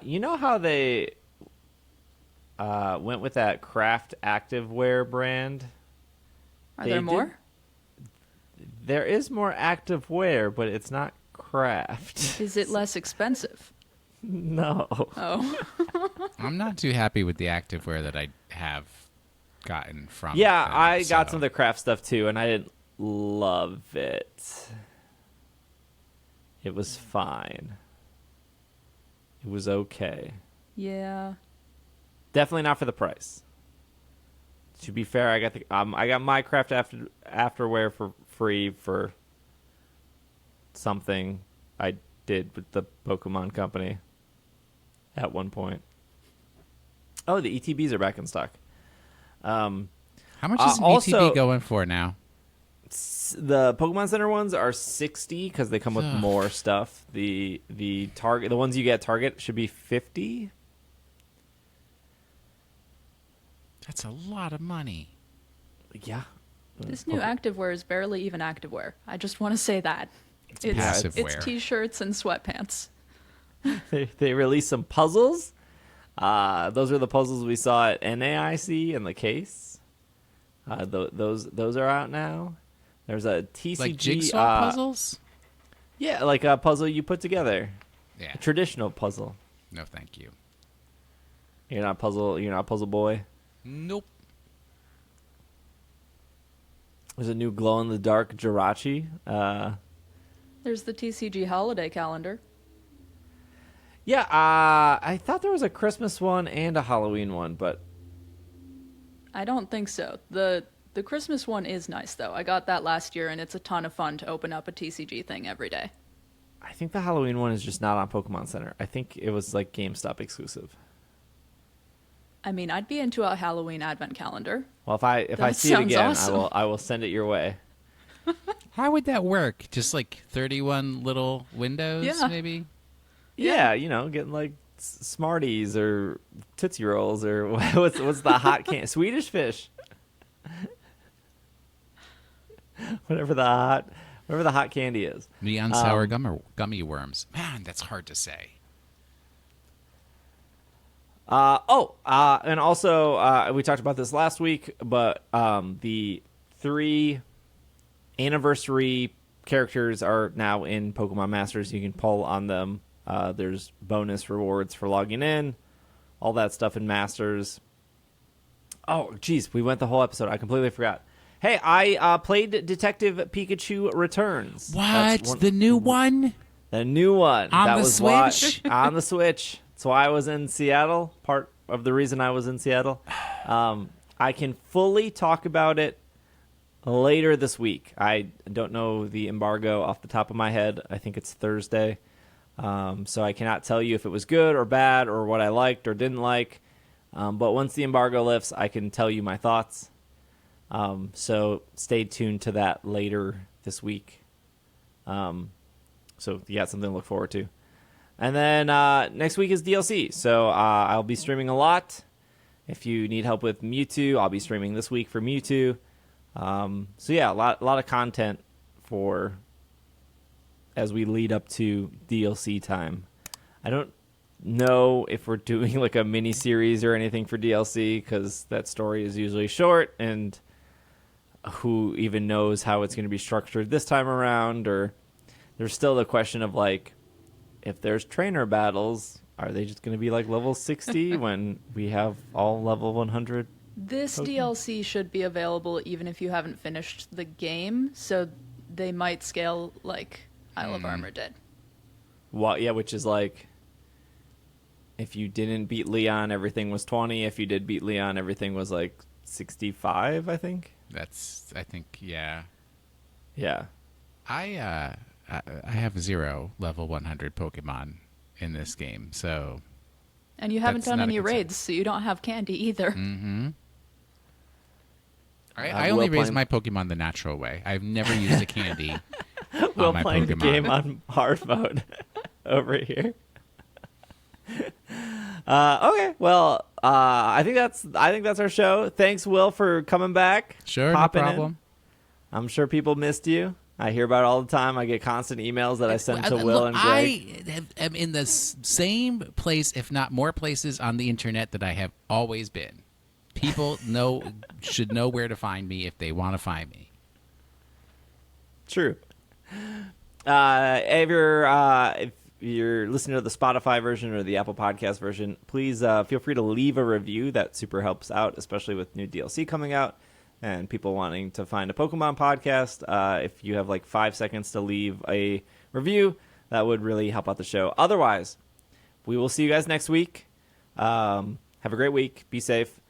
You know how they went with that craft activewear brand? Are They there did- more? There is more activewear, but it's not craft. Is it less expensive? No. Oh, I'm not too happy with the activewear that I have gotten from. Yeah, them, I got so- some of the craft stuff too, and I didn't love it. It was fine. It was okay. yeah. Definitely not for the price. To be fair, I got my craft afterwear for free for something I did with the Pokemon Company at one point. Oh, the ETBs are back in stock. How much is an also- ETB going for now? The Pokemon Center ones are 60 because they come with Ugh. more stuff. The Target, the ones you get at Target should be 50. That's a lot of money. Yeah. This new activewear is barely even activewear. I just want to say that. It's passive it's wear. t-shirts and sweatpants. They released some puzzles. Those are the puzzles we saw at NAIC in the case. Those are out now. There's a TCG Like jigsaw puzzles? Yeah, like a puzzle you put together. Yeah. A traditional puzzle. No, thank you. You're not a puzzle boy. Nope. There's a new glow in the dark Jirachi. There's the TCG holiday calendar. Yeah, I thought there was a Christmas one and a Halloween one, but I don't think so. The Christmas one is nice though. I got that last year and it's a ton of fun to open up a TCG thing every day. I think the Halloween one is just not on Pokemon Center. I think it was like GameStop exclusive. I mean, I'd be into a Halloween advent calendar. Well, if I That see it sounds again, awesome. I will send it your way. How would that work? Just like 31 little windows, Yeah. maybe? Yeah, getting like Smarties or Tootsie Rolls or what's the hot can Swedish Fish. whatever the hot candy is. Neon sour gummy worms. Man, that's hard to say. And also we talked about this last week, but the 3 anniversary characters are now in Pokemon Masters. You can pull on them. There's bonus rewards for logging in, all that stuff in Masters. Oh, geez, we went the whole episode. I completely forgot. Hey, I played Detective Pikachu Returns. What? The new one? The new one. On That the was Switch? On the Switch. That's why I was in Seattle. Part of the reason I was in Seattle. I can fully talk about it later this week. I don't know the embargo off the top of my head. I think it's Thursday. So I cannot tell you if it was good or bad or what I liked or didn't like. But once the embargo lifts, I can tell you my thoughts. So stay tuned to that later this week. So you got something to look forward to. And then next week is DLC. So I'll be streaming a lot. If you need help with Mewtwo, I'll be streaming this week for Mewtwo. So yeah, a lot of content for as we lead up to DLC time. I don't know if we're doing like a mini series or anything for DLC because that story is usually short, and who even knows how it's going to be structured this time around. Or there's still the question of like, if there's trainer battles, are they just going to be like level 60 when we have all level 100? This Pokemon. DLC should be available even if you haven't finished the game, so they might scale like Isle of Armor did. Well, yeah, which is like, if you didn't beat Leon, everything was 20. If you did beat Leon, everything was like 65, I think. I think, yeah. Yeah. I have 0 level 100 Pokemon in this game, so And you haven't That's done not a any concern. raids, so you don't have candy either. I Will only raise playing- my Pokemon the natural way. I've never used a candy Will on my playing the Pokemon. game on hard mode over here. Okay, well, I think that's our show. Thanks, Will, for coming back. Sure, no popping in. problem. I'm sure people missed you. I hear about it all the time. I get constant emails that I send to Will and Greg. I am in the same place, if not more places, on the internet that I have always been. People should know where to find me if they want to find me. True. If you're listening to the Spotify version or the Apple Podcast version, please feel free to leave a review. That super helps out, especially with new DLC coming out and people wanting to find a Pokemon podcast. If you have like 5 seconds to leave a review, that would really help out the show. Otherwise, we will see you guys next week. Have a great week. Be safe.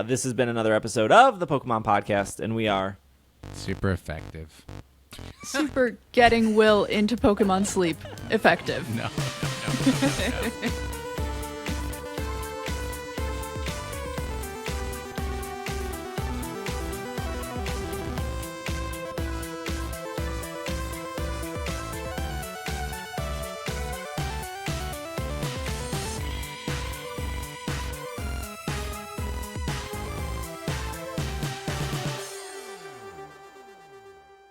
This has been another episode of the Pokemon Podcast, and we are super effective. Super getting Will into Pokemon Sleep effective. No.